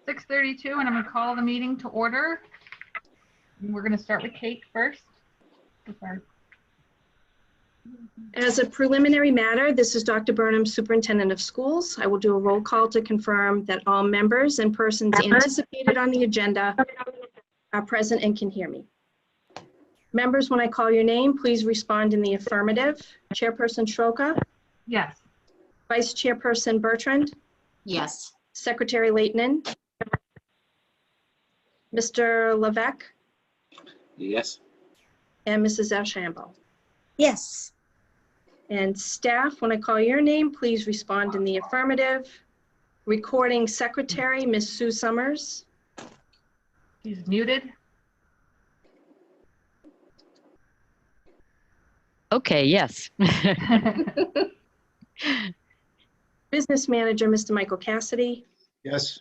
6:32, and I'm going to call the meeting to order. And we're going to start with Kate first. As a preliminary matter, this is Dr. Burnham, Superintendent of Schools. I will do a roll call to confirm that all members and persons anticipated on the agenda are present and can hear me. Members, when I call your name, please respond in the affirmative. Chairperson Schroka? Yes. Vice Chairperson Bertrand? Yes. Secretary Leighton? Mr. Levesque? Yes. And Mrs. Ashambo? Yes. And staff, when I call your name, please respond in the affirmative. Recording Secretary, Ms. Sue Summers. She's muted. Okay, yes. Business Manager, Mr. Michael Cassidy. Yes.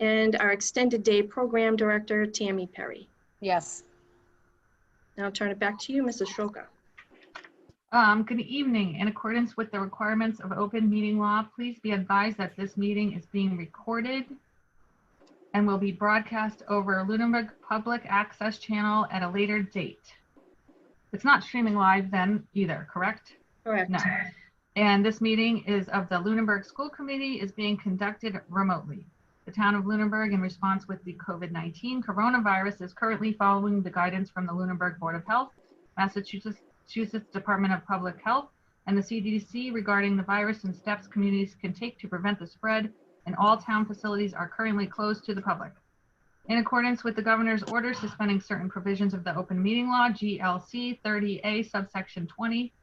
And our Extended Day Program Director, Tammy Perry. Yes. Now I'll turn it back to you, Mrs. Schroka. Good evening. In accordance with the requirements of open meeting law, please be advised that this meeting is being recorded and will be broadcast over Lunenburg Public Access Channel at a later date. It's not streaming live then either, correct? Correct. No. And this meeting is of the Lunenburg School Committee is being conducted remotely. The town of Lunenburg, in response with the COVID-19 coronavirus, is currently following the guidance from the Lunenburg Board of Health, Massachusetts Department of Public Health, and the CDC regarding the virus and steps communities can take to prevent the spread, and all town facilities are currently closed to the public. In accordance with the governor's order suspending certain provisions of the open meeting law, GLC 30A subsection 20,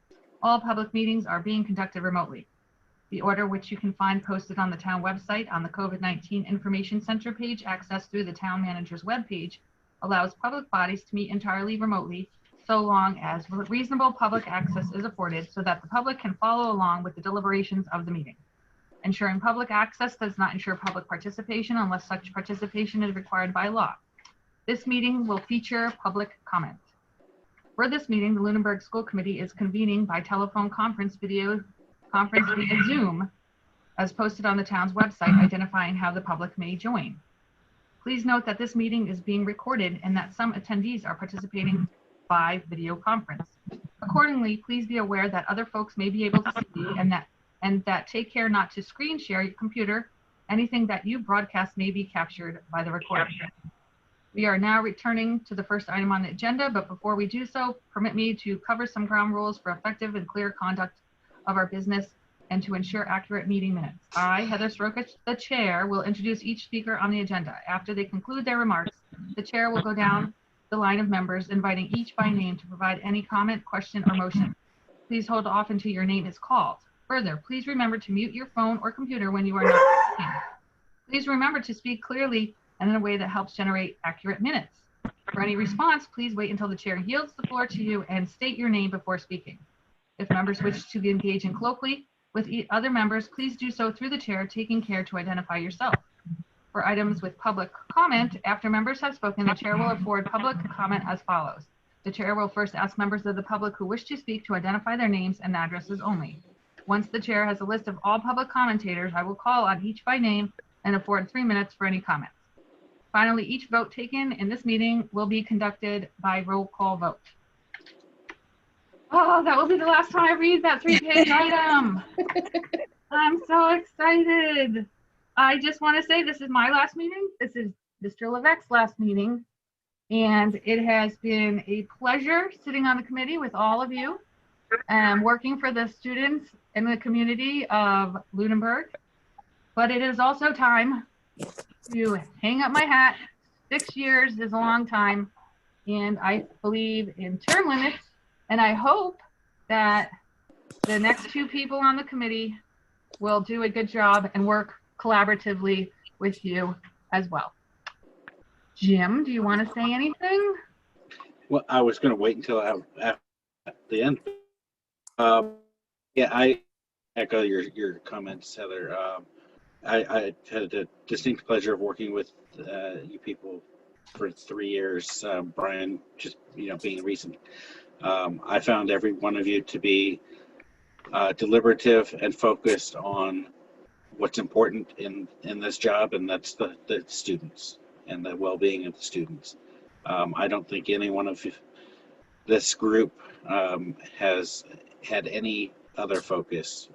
all public meetings are being conducted remotely. The order, which you can find posted on the town website on the COVID-19 Information Center page accessed through the town manager's webpage, allows public bodies to meet entirely remotely so long as reasonable public access is afforded so that the public can follow along with the deliberations of the meeting. Ensuring public access does not ensure public participation unless such participation is required by law. This meeting will feature public comment. For this meeting, the Lunenburg School Committee is convening by telephone conference via Zoom, as posted on the town's website, identifying how the public may join. Please note that this meeting is being recorded and that some attendees are participating by video conference. Accordingly, please be aware that other folks may be able to see you and that take care not to screen share your computer. Anything that you broadcast may be captured by the recording. We are now returning to the first item on the agenda, but before we do so, permit me to cover some ground rules for effective and clear conduct of our business and to ensure accurate meeting minutes. I, Heather Sroka, the chair, will introduce each speaker on the agenda. After they conclude their remarks, the chair will go down the line of members, inviting each by name to provide any comment, question, or motion. Please hold off until your name is called. Further, please remember to mute your phone or computer when you are not speaking. Please remember to speak clearly and in a way that helps generate accurate minutes. For any response, please wait until the chair yields the floor to you and state your name before speaking. If members wish to engage in colloquy with other members, please do so through the chair, taking care to identify yourself. For items with public comment, after members have spoken, the chair will afford public comment as follows. The chair will first ask members of the public who wish to speak to identify their names and addresses only. Once the chair has a list of all public commentators, I will call on each by name and afford 3 minutes for any comments. Finally, each vote taken in this meeting will be conducted by roll call vote. Oh, that will be the last time I read that 3-page item. I'm so excited. I just want to say this is my last meeting. This is Mr. Levesque's last meeting. And it has been a pleasure sitting on the committee with all of you and working for the students in the community of Lunenburg. But it is also time to hang up my hat. 6 years is a long time. And I believe in term limits. And I hope that the next 2 people on the committee will do a good job and work collaboratively with you as well. Jim, do you want to say anything? Well, I was going to wait until after the end. Yeah, I echo your comments, Heather. I had the distinct pleasure of working with you people for 3 years. Brian, just being recent. I found every one of you to be deliberative and focused on what's important in this job, and that's the students and the well-being of the students. I don't think any one of this group has had any other focus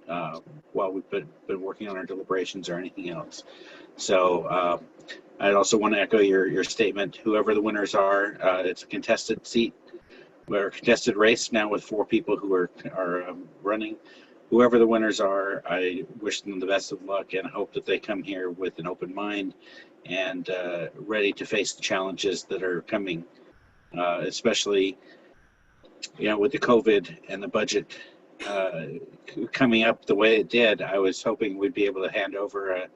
while we've been working on our deliberations or anything else. So I'd also want to echo your statement. Whoever the winners are, it's a contested seat, or a contested race now with 4 people who are running. Whoever the winners are, I wish them the best of luck and hope that they come here with an open mind and ready to face the challenges that are coming, especially, you know, with the COVID and the budget coming up the way it did. I was hoping we'd be able to hand over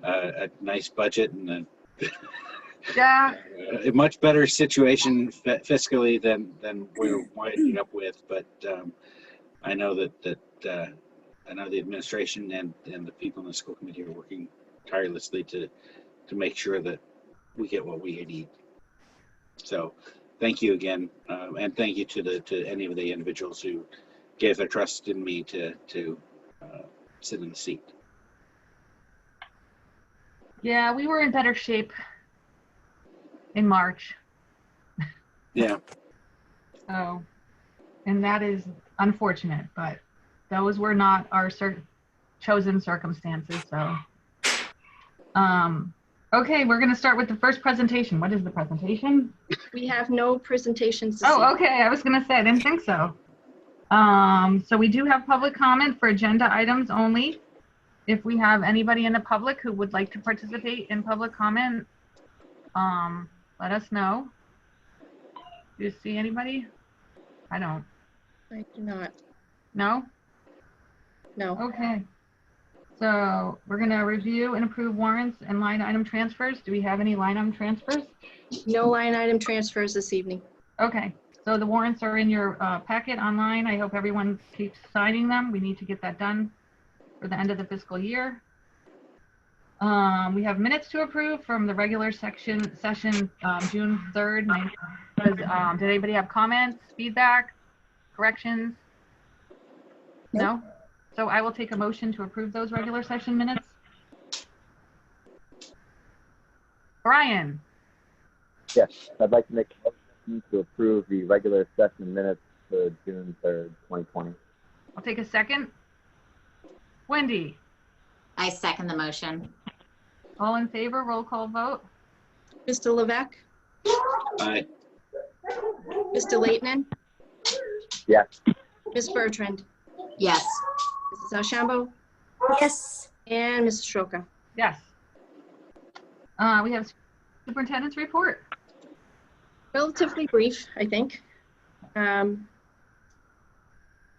a nice budget and Yeah. a much better situation fiscally than we're winding up with. But I know that I know the administration and the people in the school committee are working tirelessly to make sure that we get what we need. So thank you again, and thank you to any of the individuals who gave their trust in me to sit in the seat. Yeah, we were in better shape in March. Yeah. So, and that is unfortunate, but those were not our chosen circumstances. So, okay, we're going to start with the first presentation. What is the presentation? We have no presentations this Oh, evening. okay. I was going to say, I didn't think so. So we do have public comment for agenda items only. If we have anybody in the public who would like to participate in public comment, let us know. Do you see anybody? I don't. I do not. No? No. Okay. So we're going to review and approve warrants and line item transfers. Do we have any line item transfers? No line item transfers this evening. Okay. So the warrants are in your packet online. I hope everyone keeps signing them. We need to get that done for the end of the fiscal year. We have minutes to approve from the regular session June 3rd. Did anybody have comments, feedback, corrections? No? So I will take a motion to approve those regular session minutes. Brian, Yes, I'd like to make a motion to approve the regular session minutes for June 3rd, 2020. I'll take a second. Wendy, I second the motion. all in favor, roll call vote. Mr. Levesque? Aye. Mr. Leighton? Yes. Ms. Bertrand? Yes. Mrs. Ashambo? Yes. And Mrs. Stroka? Yes. We have superintendent's report. Relatively brief, I think.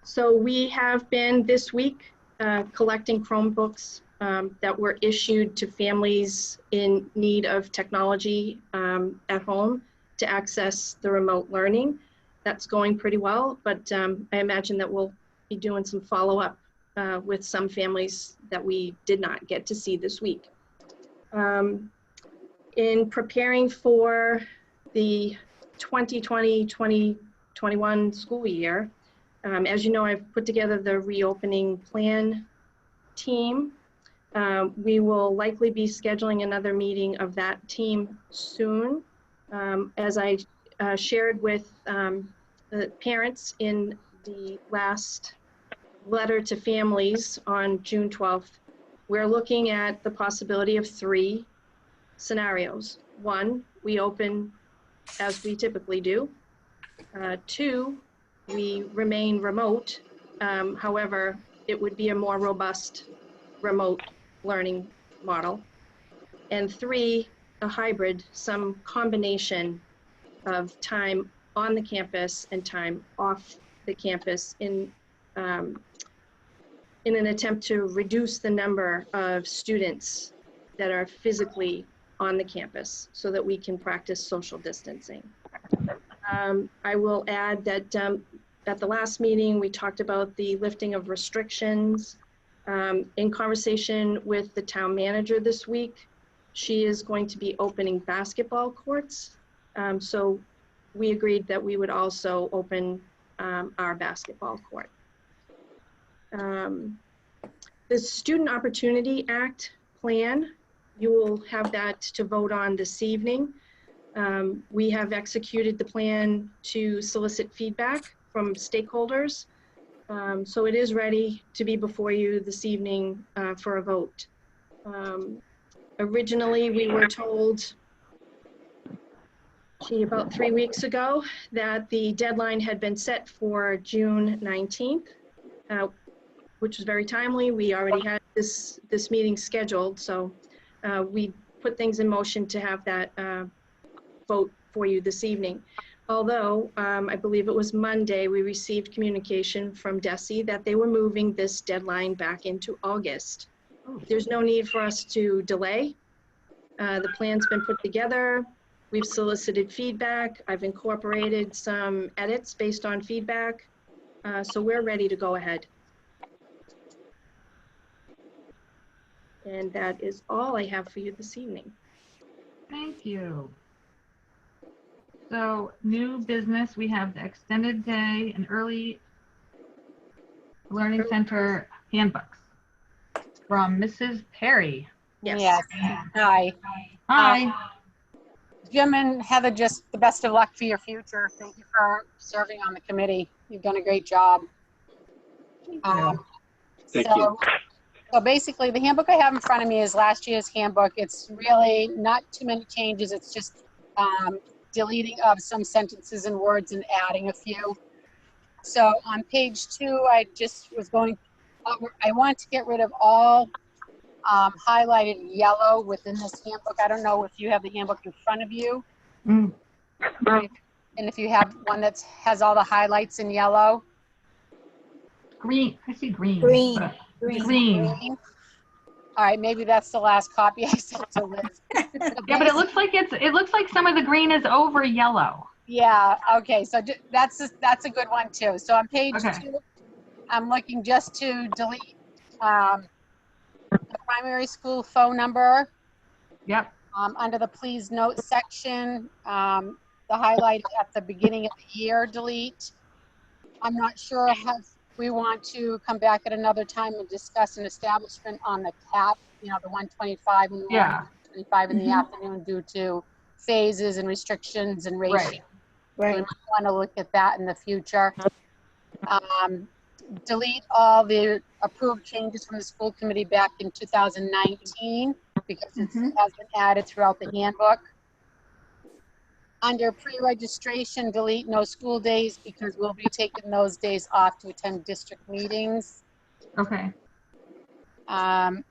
So we have been this week collecting Chromebooks that were issued to families in need of technology at home to access the remote learning. That's going pretty well, but I imagine that we'll be doing some follow-up with some families that we did not get to see this week. In preparing for the 2020-2021 school year, as you know, I've put together the reopening plan team. We will likely be scheduling another meeting of that team soon. As I shared with the parents in the last letter to families on June 12th, we're looking at the possibility of 3 scenarios. 1, we open as we typically do. 2, we remain remote. However, it would be a more robust remote learning model. And 3, a hybrid, some combination of time on the campus and time off the campus in an attempt to reduce the number of students that are physically on the campus so that we can practice social distancing. I will add that at the last meeting, we talked about the lifting of restrictions. In conversation with the town manager this week, she is going to be opening basketball courts. So we agreed that we would also open our basketball court. The Student Opportunity Act plan, you will have that to vote on this evening. We have executed the plan to solicit feedback from stakeholders. So it is ready to be before you this evening for a vote. Originally, we were told, about 3 weeks ago, that the deadline had been set for June 19th, which was very timely. We already had this meeting scheduled, so we put things in motion to have that vote for you this evening. Although, I believe it was Monday, we received communication from DESE that they were moving this deadline back into August. There's no need for us to delay. The plan's been put together. We've solicited feedback. I've incorporated some edits based on feedback. So we're ready to go ahead. And that is all I have for you this evening. Thank you. So new business, we have the extended day and early learning center handbooks from Mrs. Perry. Yes. Hi. Hi. Jim and Heather, just the best of luck for your future. Thank you for serving on the committee. You've done a great job. Thank so, you. So basically, the handbook I have in front of me is last year's handbook. It's really not too many changes. It's just deleting of some sentences and words and adding a few. So on page 2, I just was going, I want to get rid of all highlighted yellow within this handbook. I don't know if you have the handbook in front of you. Mm. And if you have one that has all the highlights in yellow. Green. I see green. Green. but- Green. Green. All right, maybe that's the last copy I sent to Liz. Yeah, but it looks like some of the green is over yellow. Yeah, okay, so that's a good one too. So on page Okay. 2, I'm looking just to delete the primary school phone number. Yep. Under the please note section, the highlight at the beginning of the year, delete. I'm not sure if we want to come back at another time and discuss an establishment on the cap, the 125 in the morning, Yeah. 125 in the Mhm. afternoon due to phases and restrictions and ratio. Right. We might want to look at that in the future. Delete all the approved changes from the school committee back in 2019 because it has been added throughout the handbook. Under pre-registration, delete no school days because we'll be taking those days off to attend district meetings. Okay. On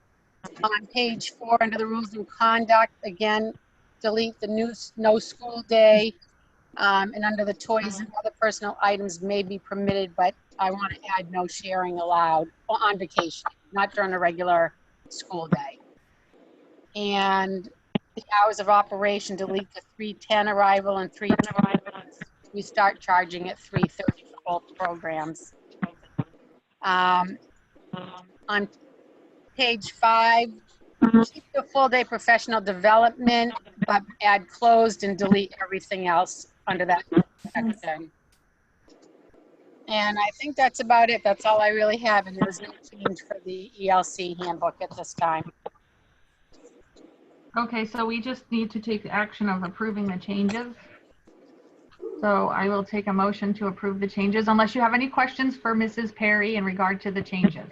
page 4, under the rules and conduct, again, delete the no school day. And under the toys and other personal items may be permitted, but I want to add no sharing allowed on vacation, not during a regular school day. And the hours of operation, delete the 3:10 arrival and 3:20. We start charging at 3:30 for both programs. On page 5, keep the full day professional development, but add closed and delete everything else under that section. And I think that's about it. That's all I really have. And there's no change for the ELC handbook at this time. Okay, so we just need to take action of approving the changes. So I will take a motion to approve the changes unless you have any questions for Mrs. Perry in regard to the changes.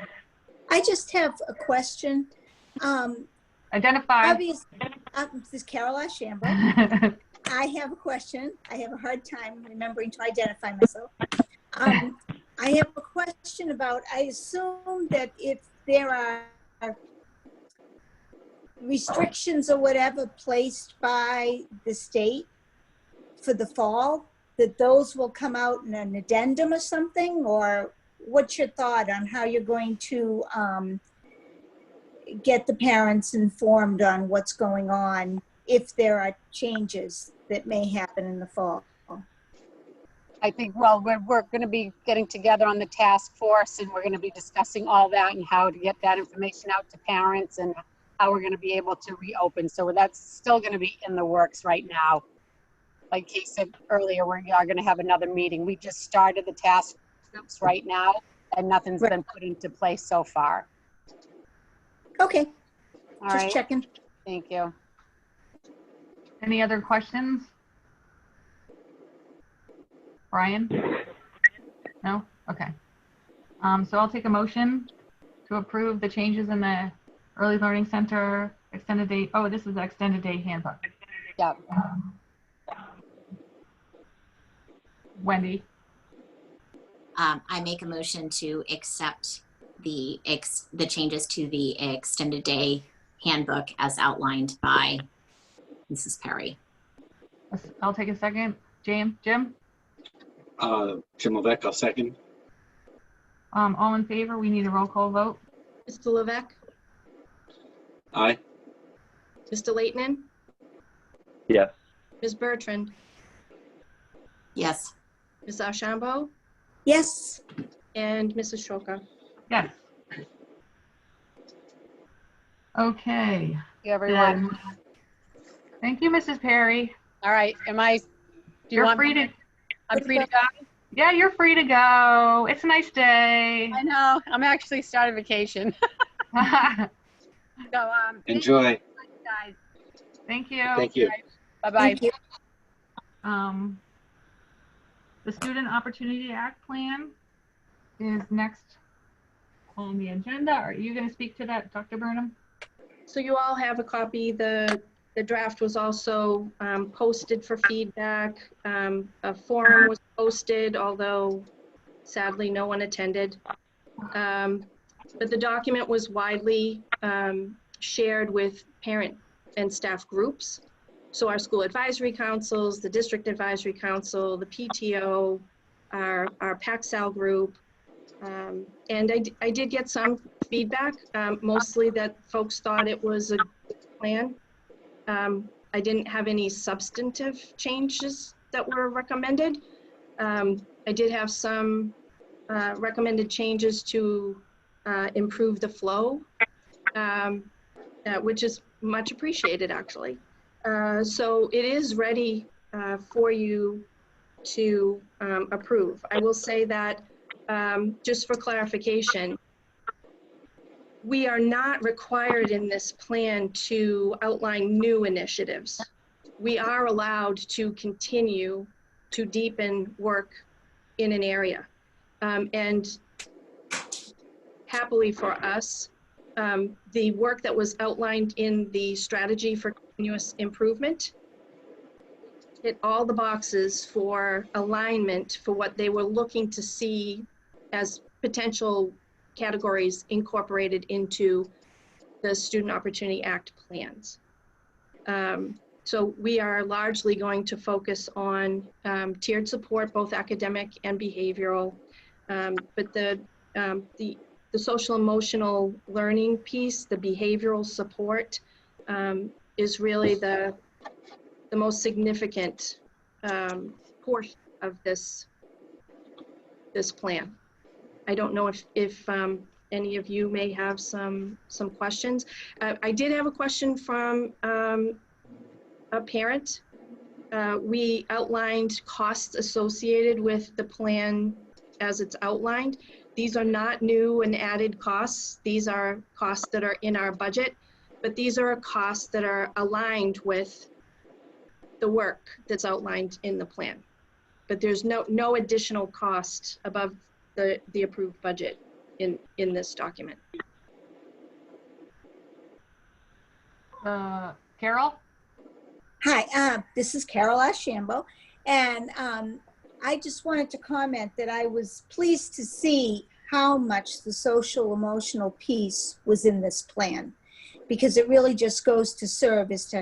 I just have a question. Identify. This is Carol Ashambo. I have a question. I have a hard time remembering to identify myself. I have a question about, I assume that if there are restrictions or whatever placed by the state for the fall, that those will come out in an addendum or something? Or what's your thought on how you're going to get the parents informed on what's going on if there are changes that may happen in the fall? I think, well, we're going to be getting together on the task force and we're going to be discussing all that and how to get that information out to parents and how we're going to be able to reopen. So that's still going to be in the works right now. Like Kay said earlier, we are going to have another meeting. We just started the task groups right now and nothing's been put into place so far. Okay, All just right, checking. thank you. Any other questions? Brian? No? Okay. So I'll take a motion to approve the changes in the Early Learning Center extended day. Oh, this is the extended day handbook. Yeah, Wendy? I make a motion to accept the changes to the extended day handbook as outlined by Mrs. Perry. I'll take a second. Jim? Jim Levesque, I'll second. All in favor? We need a roll call vote. Mr. Levesque, Aye. Mr. Leighton, Yes. Ms. Bertrand, Yes. Ms. Ashambo, Yes, and Mrs. Shoka. Yes. Okay. thank you, everyone. Then, thank you, Mrs. Perry. All right, do you You're want free me? to, I'm free to go? yeah, you're free to go. It's a nice day. I know, I'm actually starting vacation. So, Enjoy. guys, Thank you. Thank you. bye-bye. thank you. The Student Opportunity Act plan is next on the agenda. Are you going to speak to that, Dr. Burnham? So you all have a copy. The draft was also posted for feedback. A forum was posted, although sadly no one attended. But the document was widely shared with parent and staff groups. So our school advisory councils, the district advisory council, the PTO, our PACSAL group. And I did get some feedback, mostly that folks thought it was a good plan. I didn't have any substantive changes that were recommended. I did have some recommended changes to improve the flow, which is much appreciated, actually. So it is ready for you to approve. I will say that, just for clarification, we are not required in this plan to outline new initiatives. We are allowed to continue to deepen work in an area. And happily for us, the work that was outlined in the strategy for continuous improvement hit all the boxes for alignment for what they were looking to see as potential categories incorporated into the Student Opportunity Act plans. So we are largely going to focus on tiered support, both academic and behavioral, but the social emotional learning piece, the behavioral support, is really the most significant portion of this plan. I don't know if any of you may have some questions. I did have a question from a parent. We outlined costs associated with the plan as it's outlined. These are not new and added costs. These are costs that are in our budget, but these are costs that are aligned with the work that's outlined in the plan. But there's no additional cost above the approved budget in this document. Carol? Hi, this is Carol Ashambo, and I just wanted to comment that I was pleased to see how much the social emotional piece was in this plan, because it really just goes to serve as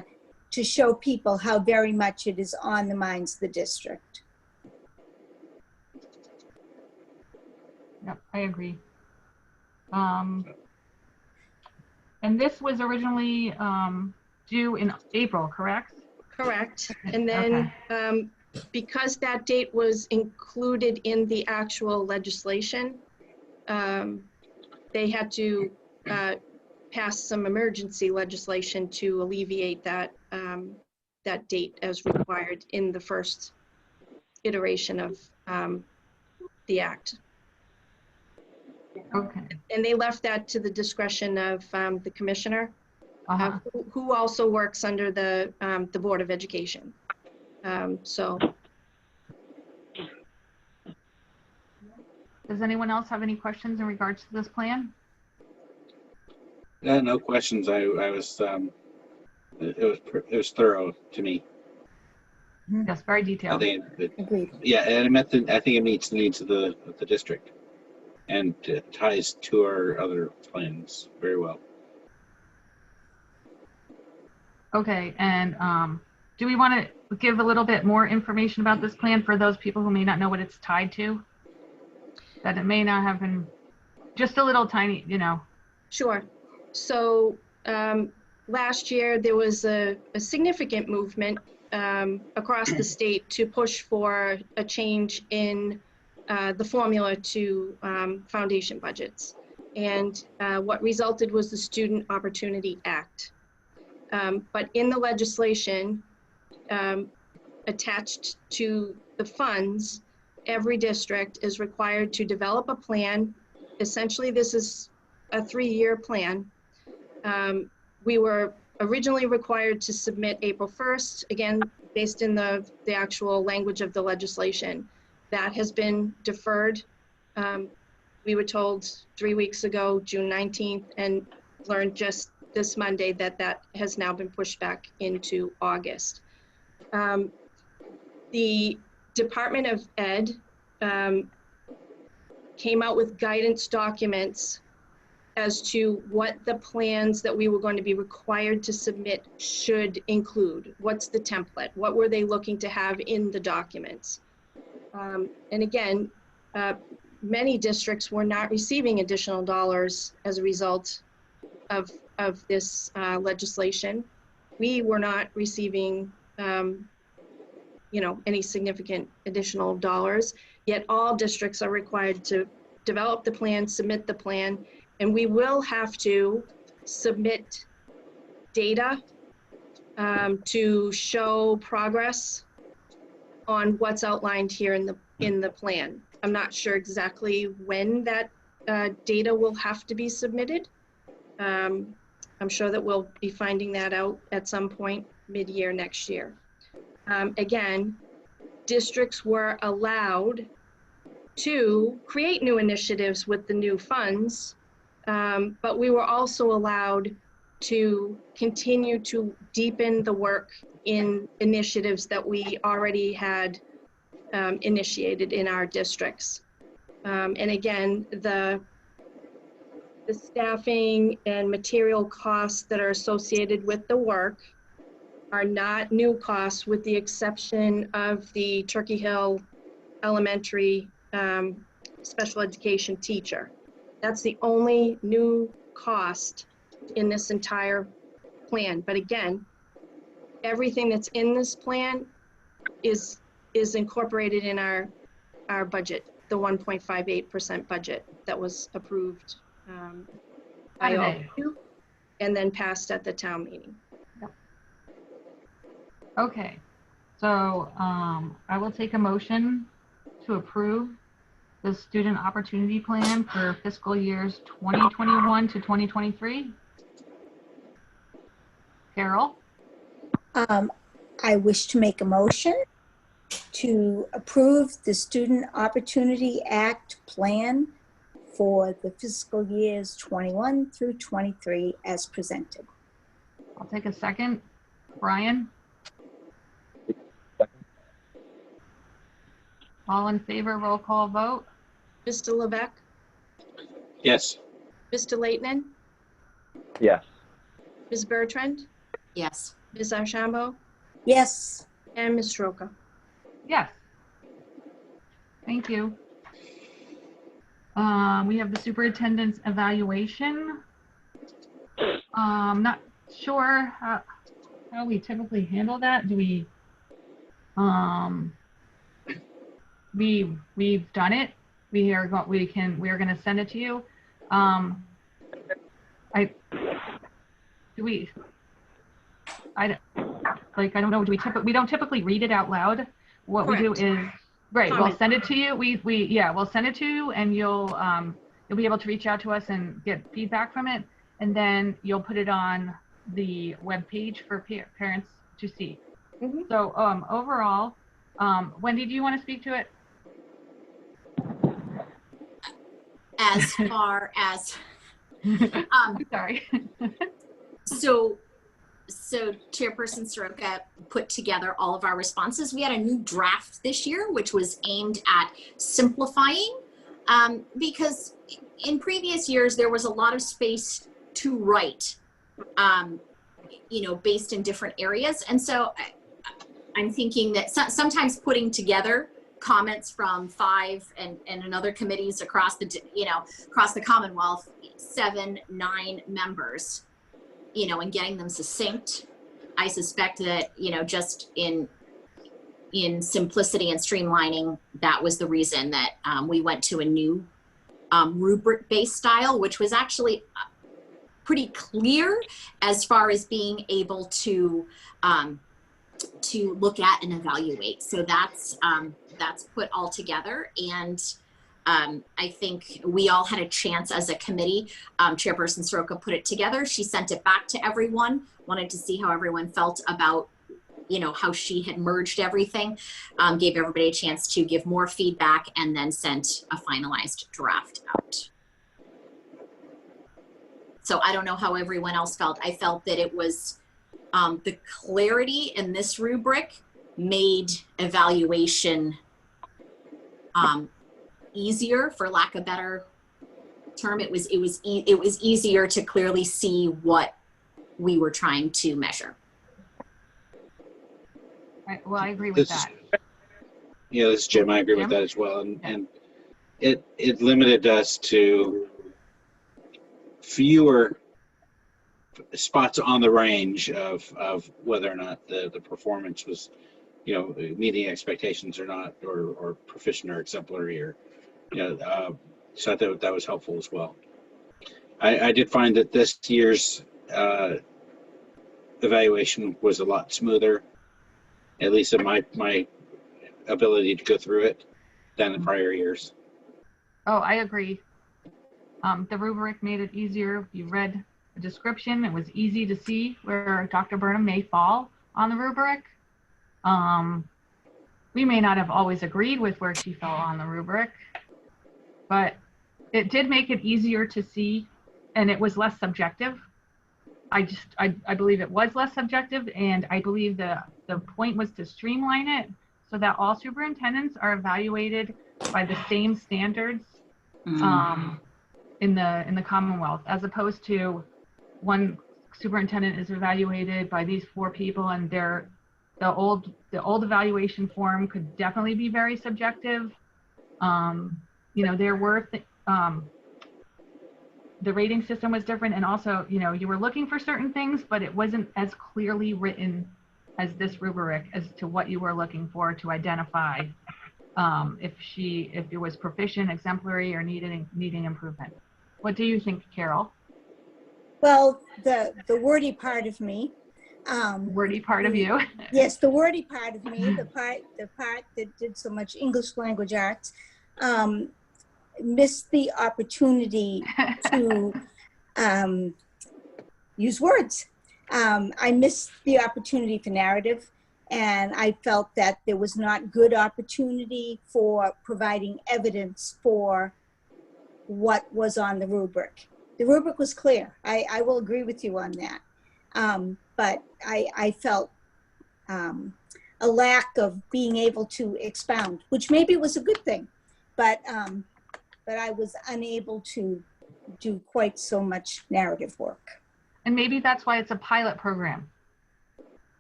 to show people how very much it is on the minds of the district. Yep, I agree. And this was originally due in April, correct? Correct. And then because that date was included in the actual legislation, they had to pass some emergency legislation to alleviate that that date as required in the first iteration of the act. Okay. And they left that to the discretion of the commissioner, Uh-huh. who also works under the Board of Education. So Does anyone else have any questions in regards to this plan? No questions. I was it was thorough to me. Yes, very I detailed. think Agreed. yeah, and I think it meets the needs of the district, and it ties to our other plans very well. Okay, and do we want to give a little bit more information about this plan for those people who may not know what it's tied to? That it may not have been, just a little tiny, you know. sure. So last year, there was a significant movement across the state to push for a change in the formula to foundation budgets. And what resulted was the Student Opportunity Act. But in the legislation attached to the funds, every district is required to develop a plan. Essentially, this is a 3-year plan. We were originally required to submit April 1st, again, based in the actual language of the legislation. That has been deferred. We were told 3 weeks ago, June 19th, and learned just this Monday that that has now been pushed back into August. The Department of Ed came out with guidance documents as to what the plans that we were going to be required to submit should include. What's the template? What were they looking to have in the documents? And again, many districts were not receiving additional dollars as a result of this legislation. We were not receiving any significant additional dollars, yet all districts are required to develop the plan, submit the plan, and we will have to submit data to show progress on what's outlined here in the plan. I'm not sure exactly when that data will have to be submitted. I'm sure that we'll be finding that out at some point mid-year next year. Again, districts were allowed to create new initiatives with the new funds, but we were also allowed to continue to deepen the work in initiatives that we already had initiated in our districts. And again, the staffing and material costs that are associated with the work are not new costs, with the exception of the Turkey Hill Elementary special education teacher. That's the only new cost in this entire plan. But again, everything that's in this plan is incorporated in our budget, the 1.58% budget that was approved by all of you and then passed at the town meeting. Okay, so I will take a motion to approve the Student Opportunity Plan for fiscal years 2021 to 2023. Carol? I wish to make a motion to approve the Student Opportunity Act plan for the fiscal years 21 through 23 as presented. I'll take a second. Brian? All in favor, roll call vote? Mr. Levesque, Yes. Mr. Leighton, Yes. Ms. Bertrand, Yes. Ms. Archambault, Yes, and Ms. Stroka. Yes. Thank you. We have the superintendent's evaluation. Not sure how we typically handle that. Do we, we've done it. We are going to send it to you. I don't know. We don't typically read it out loud. What we do is, right, we'll send it to you. We'll send it to you, and you'll be able to reach out to us and get feedback from it. And then you'll put it on the webpage for parents to see. Mhm. So overall, Wendy, do you want to speak to it? As far as, Sorry. so Chairperson Soroka put together all of our responses. We had a new draft this year, which was aimed at simplifying, because in previous years, there was a lot of space to write, based in different areas. And so I'm thinking that sometimes putting together comments from 5 and another committees across the Commonwealth, 7, 9 members, and getting them succinct. I suspect that, just in simplicity and streamlining, that was the reason that we went to a new rubric-based style, which was actually pretty clear as far as being able to look at and evaluate. So that's put all together, and I think we all had a chance as a committee. Chairperson Soroka put it together. She sent it back to everyone, wanted to see how everyone felt about, how she had merged everything, gave everybody a chance to give more feedback, and then sent a finalized draft out. So I don't know how everyone else felt. I felt that it was the clarity in this rubric made evaluation easier, for lack of a better term. It was easier to clearly see what we were trying to measure. Right. Well, I agree with that. Yeah, this is Jim. I agree with that as well. And it limited us to fewer spots on the range of whether or not the performance was, meeting expectations or not, or proficient or exemplary, or, so I thought that was helpful as well. I did find that this year's evaluation was a lot smoother, at least in my ability to go through it, than in prior years. Oh, I agree. The rubric made it easier. You read the description. It was easy to see where Dr. Burnham may fall on the rubric. We may not have always agreed with where she fell on the rubric, but it did make it easier to see, and it was less subjective. I believe it was less subjective, and I believe the point was to streamline it so that all superintendents are evaluated by the same standards in the Commonwealth, as opposed to one superintendent is evaluated by these 4 people, and the old evaluation form could definitely be very subjective. There were the rating system was different, and also you were looking for certain things, but it wasn't as clearly written as this rubric as to what you were looking for to identify if it was proficient, exemplary, or needing improvement. What do you think, Carol? Well, the wordy part of me. Wordy part of you. Yes, the wordy part of me, the part that did so much English language arts, missed the opportunity to use words. I missed the opportunity for narrative, and I felt that there was not good opportunity for providing evidence for what was on the rubric. The rubric was clear. I will agree with you on that. But I felt a lack of being able to expound, which maybe was a good thing, but I was unable to do quite so much narrative work. And maybe that's why it's a pilot program.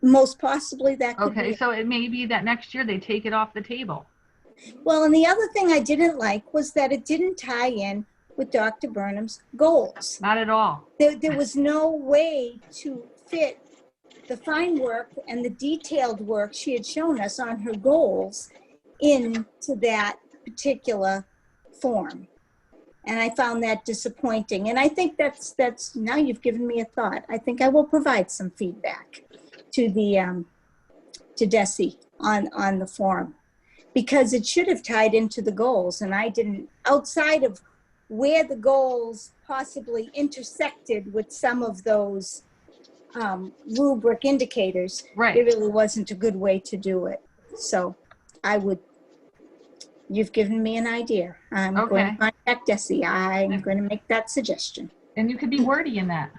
Most possibly that could Okay, be. so it may be that next year they take it off the table. Well, and the other thing I didn't like was that it didn't tie in with Dr. Burnham's goals. Not at all. There was no way to fit the fine work and the detailed work she had shown us on her goals into that particular form. And I found that disappointing. And I think that's now you've given me a thought. I think I will provide some feedback to the to Desi on the form, because it should have tied into the goals, and I didn't, outside of where the goals possibly intersected with some of those rubric indicators, it Right. really wasn't a good way to do it. So you've given me an idea. I'm going Okay. to contact Desi. I'm going to make that suggestion. And you could be wordy in that.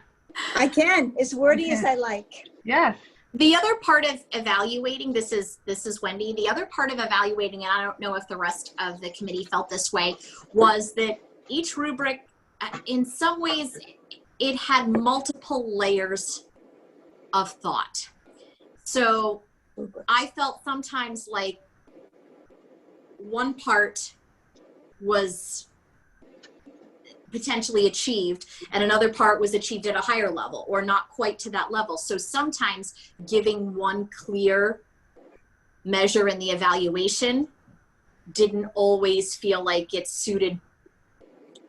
I can, as wordy as I like. Yes. The other part of evaluating, this is Wendy, the other part of evaluating, and I don't know if the rest of the committee felt this way, was that each rubric, in some ways, it had multiple layers of thought. So I felt sometimes like one part was potentially achieved and another part was achieved at a higher level or not quite to that level. So sometimes giving one clear measure in the evaluation didn't always feel like it suited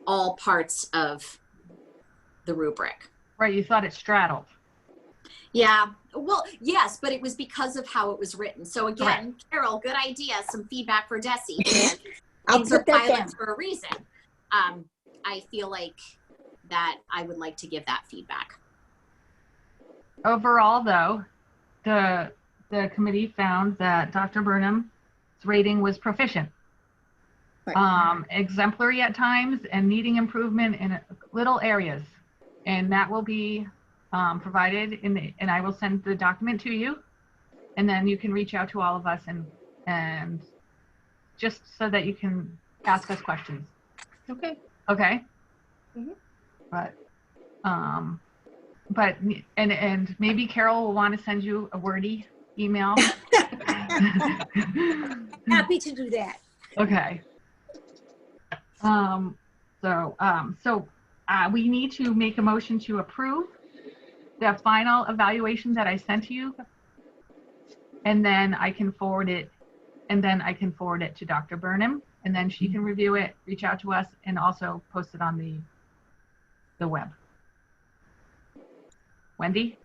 all parts of the rubric. Right. You thought it straddled. Yeah, well, yes, but it was because of how it was written. So again, Carol, good idea. Some feedback for Desi. I'll Things are put that down. pilots for a reason. I feel like that I would like to give that feedback. Overall, though, the committee found that Dr. Burnham's rating was proficient, Right. exemplary at times, and needing improvement in little areas. And that will be provided and I will send the document to you, and then you can reach out to all of us and just so that you can ask us questions. Okay. Okay. Mhm. But and maybe Carol will want to send you a wordy email. Happy to do that. Okay. So we need to make a motion to approve the final evaluation that I sent to you, and then I can forward it, to Dr. Burnham, and then she can review it, reach out to us, and also post it on the web. Wendy?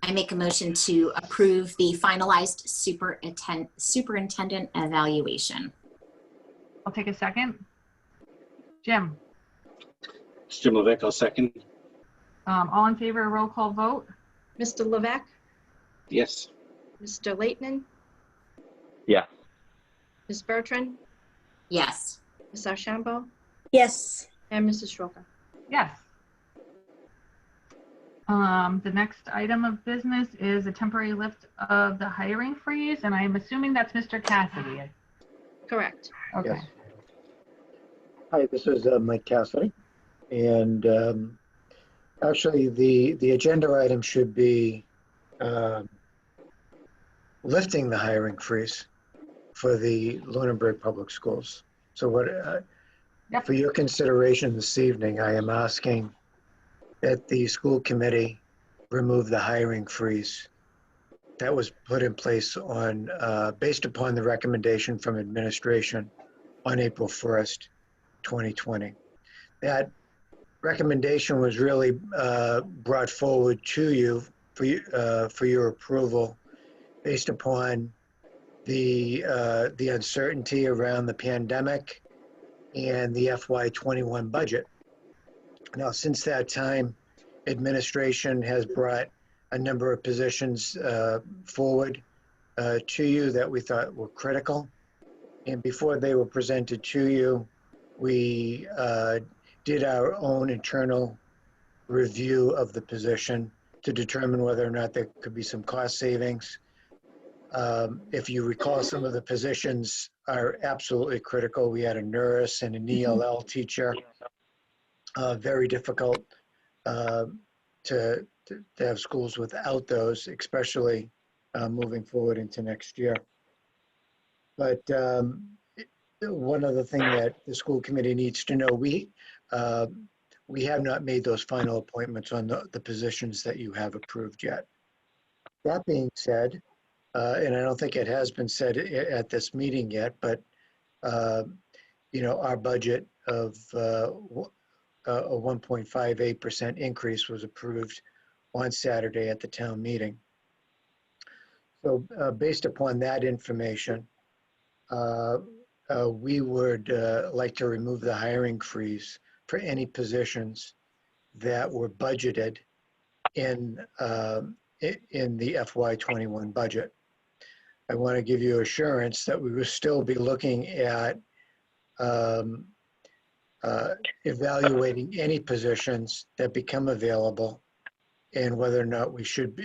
I make a motion to approve the finalized superintendent evaluation. I'll take a second. Jim? It's Jim Levesque, I'll second. All in favor, roll call vote? Mr. Levesque, Yes. Mr. Leighton, Yes. Ms. Bertrand, Yes. Ms. Ashambo, Yes. and Mrs. Schroeder. Yes. The next item of business is a temporary lift of the hiring freeze, and I'm assuming that's Mr. Cassidy. Correct. Okay. Yes. Hi, this is Mike Cassidy. And actually, the agenda item should be lifting the hiring freeze for the Lunenburg Public Schools. So what, Yep. for your consideration this evening, I am asking that the school committee remove the hiring freeze that was put in place on, based upon the recommendation from administration on April 1st, 2020. That recommendation was really brought forward to you for your approval based upon the uncertainty around the pandemic and the FY21 budget. Now, since that time, administration has brought a number of positions forward to you that we thought were critical. And before they were presented to you, we did our own internal review of the position to determine whether or not there could be some cost savings. If you recall, some of the positions are absolutely critical. We had a nurse and an ELL teacher. Very difficult to have schools without those, especially moving forward into next year. But one other thing that the school committee needs to know, we have not made those final appointments on the positions that you have approved yet. That being said, and I don't think it has been said at this meeting yet, but our budget of a 1.58% increase was approved on Saturday at the town meeting. So based upon that information, we would like to remove the hiring freeze for any positions that were budgeted in the FY21 budget. I want to give you assurance that we will still be looking at evaluating any positions that become available and whether or not we should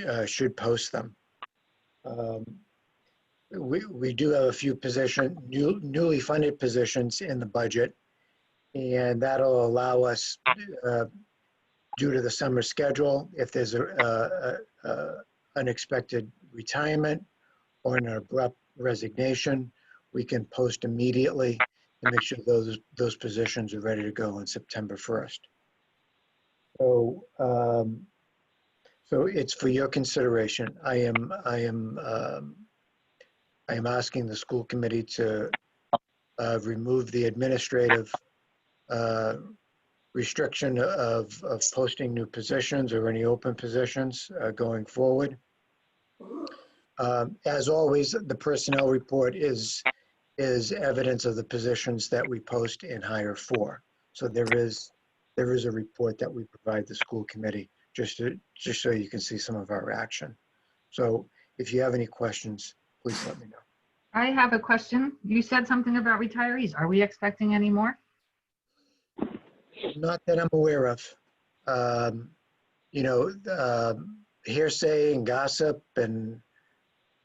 post them. We do have a few newly funded positions in the budget, and that'll allow us, due to the summer schedule, if there's a unexpected retirement or an abrupt resignation, we can post immediately and make sure those positions are ready to go on September 1st. So it's for your consideration. I am asking the school committee to remove the administrative restriction of posting new positions or any open positions going forward. As always, the personnel report is evidence of the positions that we post and hire for. So there is a report that we provide the school committee just so you can see some of our action. So if you have any questions, please let me know. I have a question. You said something about retirees. Are we expecting any more? Not that I'm aware of. Hearsay and gossip and,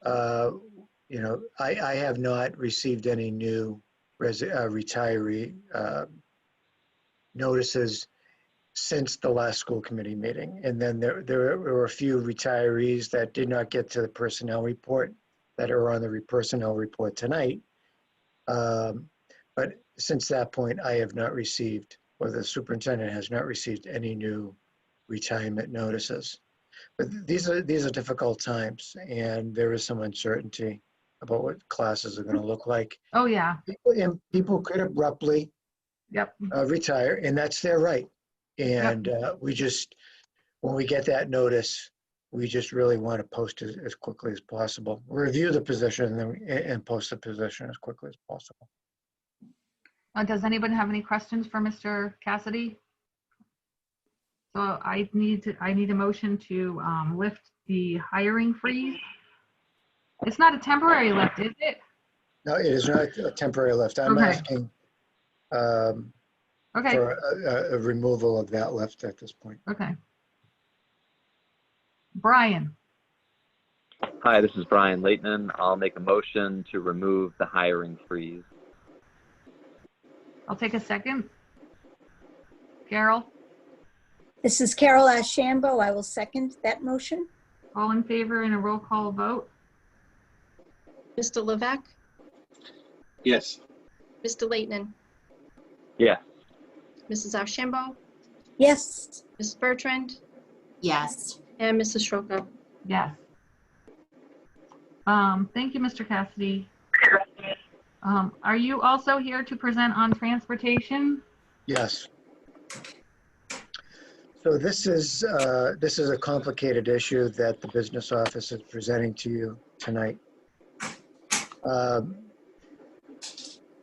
I have not received any new retiree notices since the last school committee meeting. And then there were a few retirees that did not get to the personnel report that are on the personnel report tonight. But since that point, I have not received, or the superintendent has not received, any new retirement notices. But these are difficult times, and there is some uncertainty about what classes are going to look like. Oh, yeah. People could abruptly retire, and that's their right. And when we get that notice, we just really want to post it as quickly as possible. Review the position and post the position as quickly as possible. Does anyone have any questions for Mr. Cassidy? So I need a motion to lift the hiring freeze. It's not a temporary lift, is it? No, it is not a temporary lift. I'm asking for a removal of that lift at this point. Okay. Brian. Hi, this is Brian Leighton. I'll make a motion to remove the hiring freeze. I'll take a second. Carol. This is Carol Ashambo. I will second that motion. All in favor in a roll call vote? Mr. Levesque? Yes. Mr. Leighton? Yeah. Mrs. Ashambo? Yes. Ms. Bertrand? Yes. And Mrs. Stroka? Yes. Thank you, Mr. Cassidy. Are you also here to present on transportation? Yes. So this is a complicated issue that the business office is presenting to you tonight.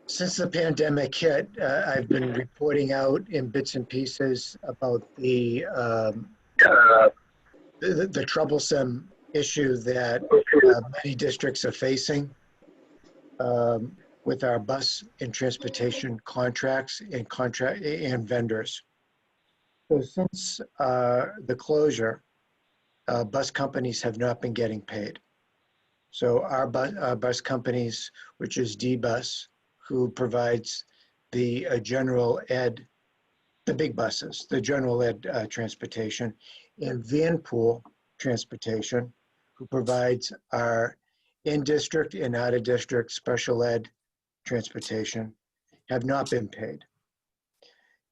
Since the pandemic hit, I've been reporting out in bits and pieces about the troublesome issue that many districts are facing with our bus and transportation contracts and vendors. So since the closure, bus companies have not been getting paid. So our bus companies, which is D-Bus, who provides the general ed, the big buses, the general ed transportation, and Vanpool Transportation, who provides our in-district and out-of-district special ed transportation, have not been paid.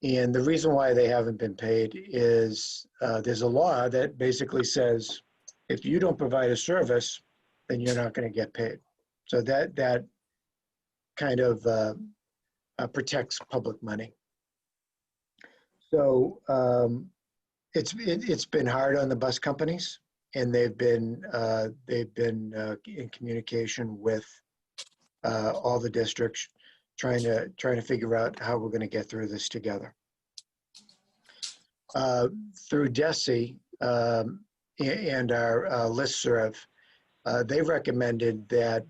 And the reason why they haven't been paid is there's a law that basically says if you don't provide a service, then you're not going to get paid. So that kind of protects public money. So it's been hard on the bus companies, and they've been in communication with all the districts, trying to figure out how we're going to get through this together. Through DESE and our listserv, they recommended that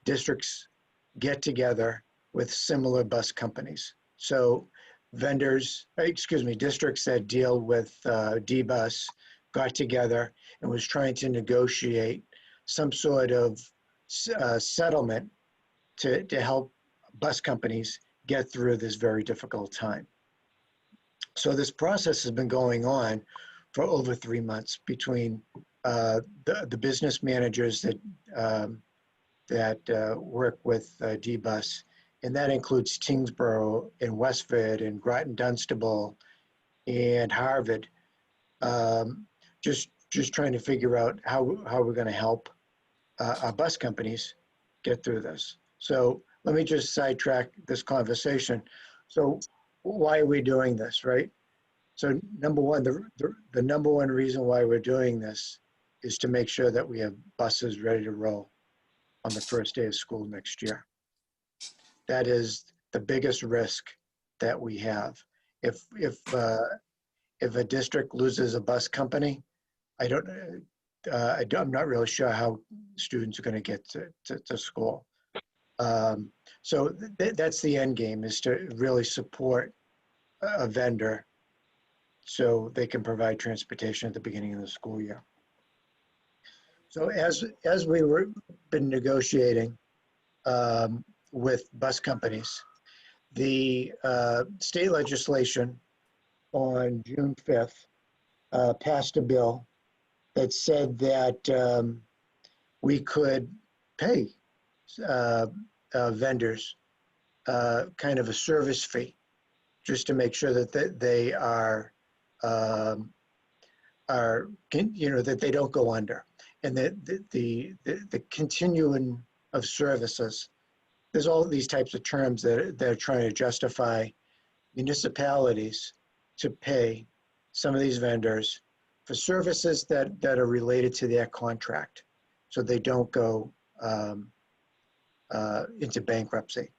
districts get together with similar bus companies. So districts that deal with D-Bus got together and was trying to negotiate some sort of settlement to help bus companies get through this very difficult time. So this process has been going on for over 3 months between the business managers that work with D-Bus, and that includes Tingsboro and Westford and Groton Dunstable and Harvard. Just trying to figure out how we're going to help our bus companies get through this. So let me just sidetrack this conversation. So why are we doing this, right? So number one, the number one reason why we're doing this is to make sure that we have buses ready to roll on the first day of school next year. That is the biggest risk that we have. If a district loses a bus company, I'm not really sure how students are going to get to school. So that's the end game, is to really support a vendor so they can provide transportation at the beginning of the school year. So as we been negotiating with bus companies, the state legislation on June 5th passed a bill that said that we could pay vendors kind of a service fee, just to make sure that they are that they don't go under, and that the continuum of services. There's all these types of terms that they're trying to justify municipalities to pay some of these vendors for services that are related to their contract, so they don't go into bankruptcy.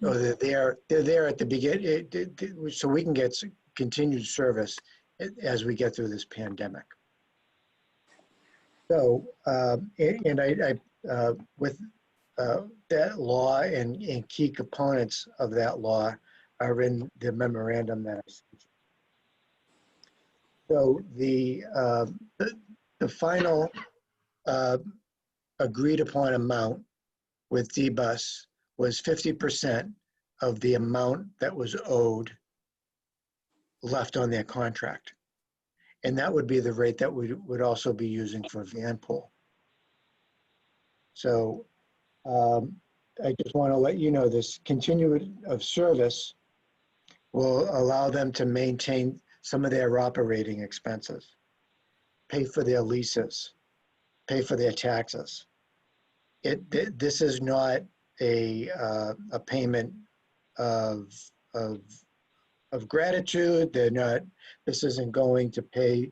Or they're there at the beginning, so we can get continued service as we get through this pandemic. So, with that law and key components of that law are in the memorandum that I sent you. So the final agreed upon amount with D-Bus was 50% of the amount that was owed left on their contract. And that would be the rate that we would also be using for Vanpool. So I just want to let you know this continuity of service will allow them to maintain some of their operating expenses, pay for their leases, pay for their taxes. This is not a payment of gratitude. They're not. This isn't going to pay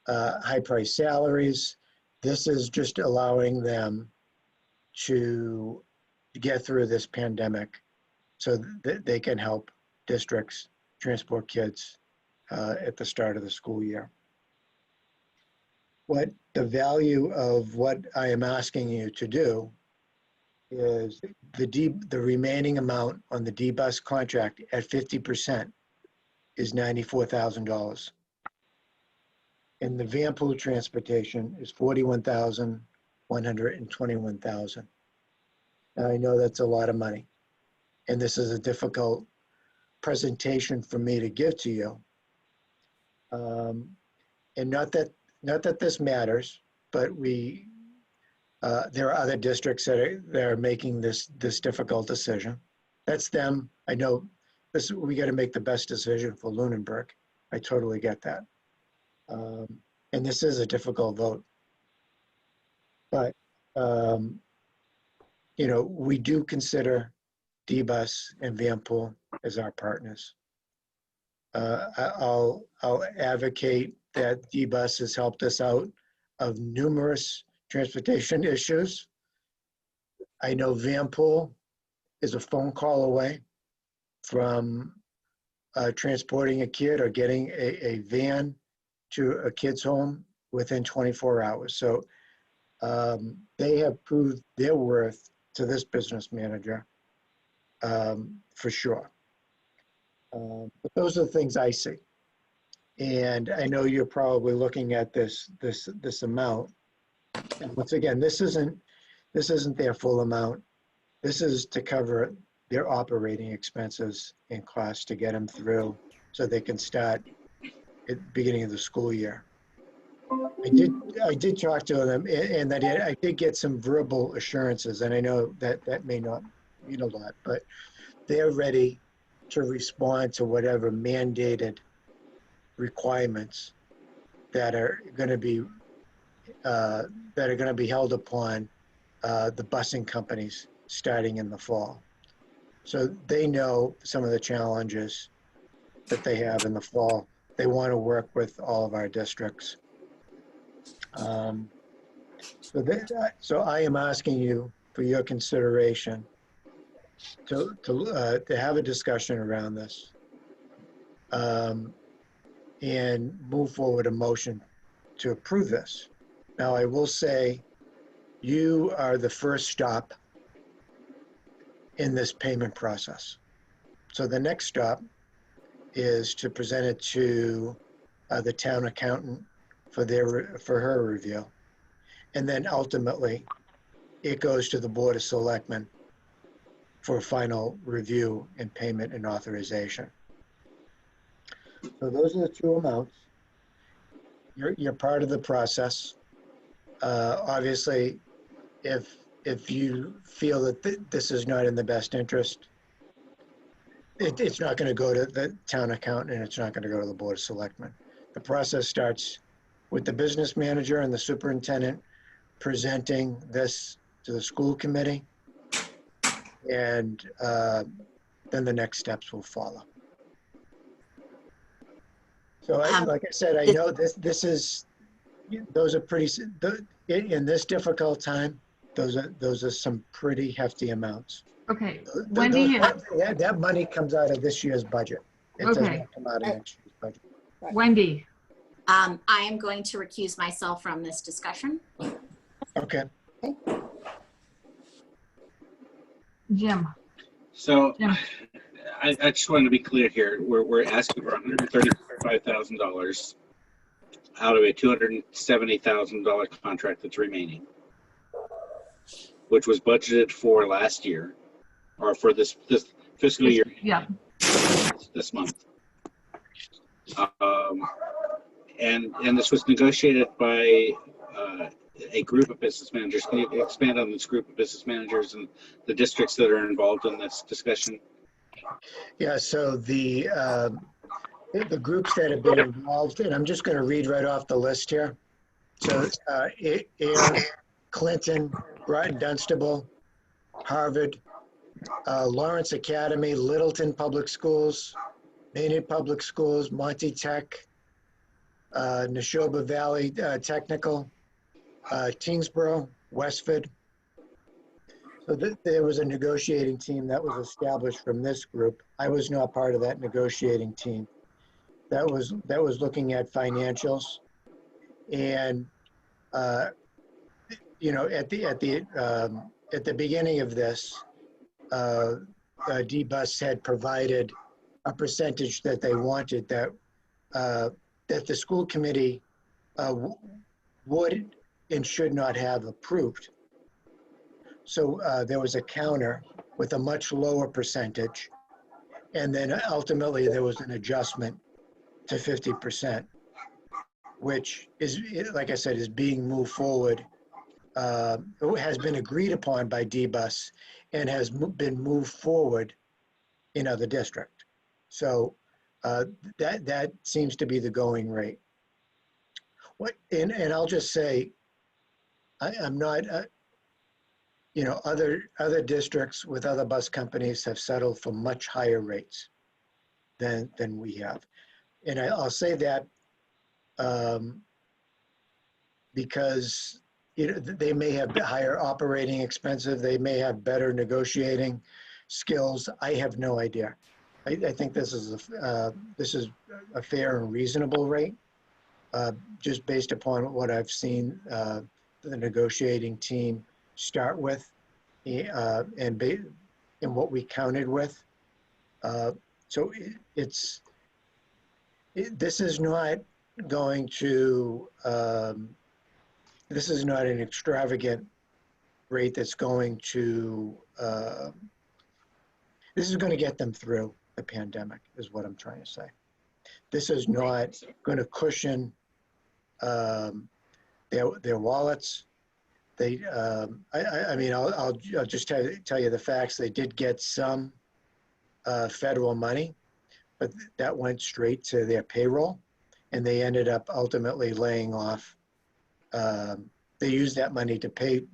high-priced salaries. This is just allowing them to get through this pandemic, so that they can help districts transport kids at the start of the school year. What the value of what I am asking you to do is the remaining amount on the D-Bus contract at 50% is $94,000. And the Vanpool transportation is $41,121,000. Now I know that's a lot of money, and this is a difficult presentation for me to give to you. And not that this matters, but there are other districts that are making this difficult decision. That's them. I know we got to make the best decision for Lunenburg. I totally get that. And this is a difficult vote. But, we do consider D-Bus and Vanpool as our partners. I'll advocate that D-Bus has helped us out of numerous transportation issues. I know Vanpool is a phone call away from transporting a kid or getting a van to a kid's home within 24 hours. So they have proved their worth to this business manager for sure. But those are the things I see. And I know you're probably looking at this amount. And once again, this isn't their full amount. This is to cover their operating expenses and costs to get them through so they can start at the beginning of the school year. I did talk to them, and I did get some verbal assurances, and I know that may not mean a lot, but they're ready to respond to whatever mandated requirements that are going to be held upon the busing companies starting in the fall. So they know some of the challenges that they have in the fall. They want to work with all of our districts. So I am asking you for your consideration to have a discussion around this and move forward a motion to approve this. Now, I will say you are the first stop in this payment process. So the next stop is to present it to the town accountant for her review. And then ultimately, it goes to the Board of Selectmen for final review and payment and authorization. So those are the two amounts. You're part of the process. Obviously, if you feel that this is not in the best interest, it's not going to go to the town accountant and it's not going to go to the Board of Selectmen. The process starts with the business manager and the superintendent presenting this to the school committee, and then the next steps will follow. So like I said, I know this is, those are pretty, in this difficult time, those are some pretty hefty amounts. Okay, Wendy, That money comes out of this year's budget. It does Okay. not come out of next year's budget. Wendy, I am going to recuse myself from this discussion. Okay. Jim, So Jim. I just wanted to be clear here. We're asking for $135,000 out of a $270,000 contract that's remaining, which was budgeted for last year, or for this fiscal year, Yeah, this month. And this was negotiated by a group of business managers. Can you expand on this group of business managers and the districts that are involved in this discussion? Yeah, so the groups that have been involved, and I'm just going to read right off the list here. So Air, Clinton, Groton Dunstable, Harvard, Lawrence Academy, Littleton Public Schools, Maynard Public Schools, Monty Tech, Neshoba Valley Technical, Tingsboro, Westford. So there was a negotiating team that was established from this group. I was not part of that negotiating team. That was looking at financials, and you know, at the beginning of this, D-Bus had provided a percentage that they wanted that the school committee would and should not have approved. So there was a counter with a much lower percentage, and then ultimately there was an adjustment to 50%, which is, like I said, is being moved forward. Has been agreed upon by D-Bus and has been moved forward in other districts. So that seems to be the going rate. And I'll just say, I'm not, you know, other districts with other bus companies have settled for much higher rates than we have. And I'll say that because, you know, they may have higher operating expenses, they may have better negotiating skills, I have no idea. I think this is a fair and reasonable rate, just based upon what I've seen the negotiating team start with, and what we counted with. So this is not going to, this is not an extravagant rate that's going to, this is going to get them through the pandemic, is what I'm trying to say. This is not going to cushion their wallets. They, I mean, I'll just tell you the facts. They did get some federal money, but that went straight to their payroll, and they ended up ultimately laying off. They used that money to pay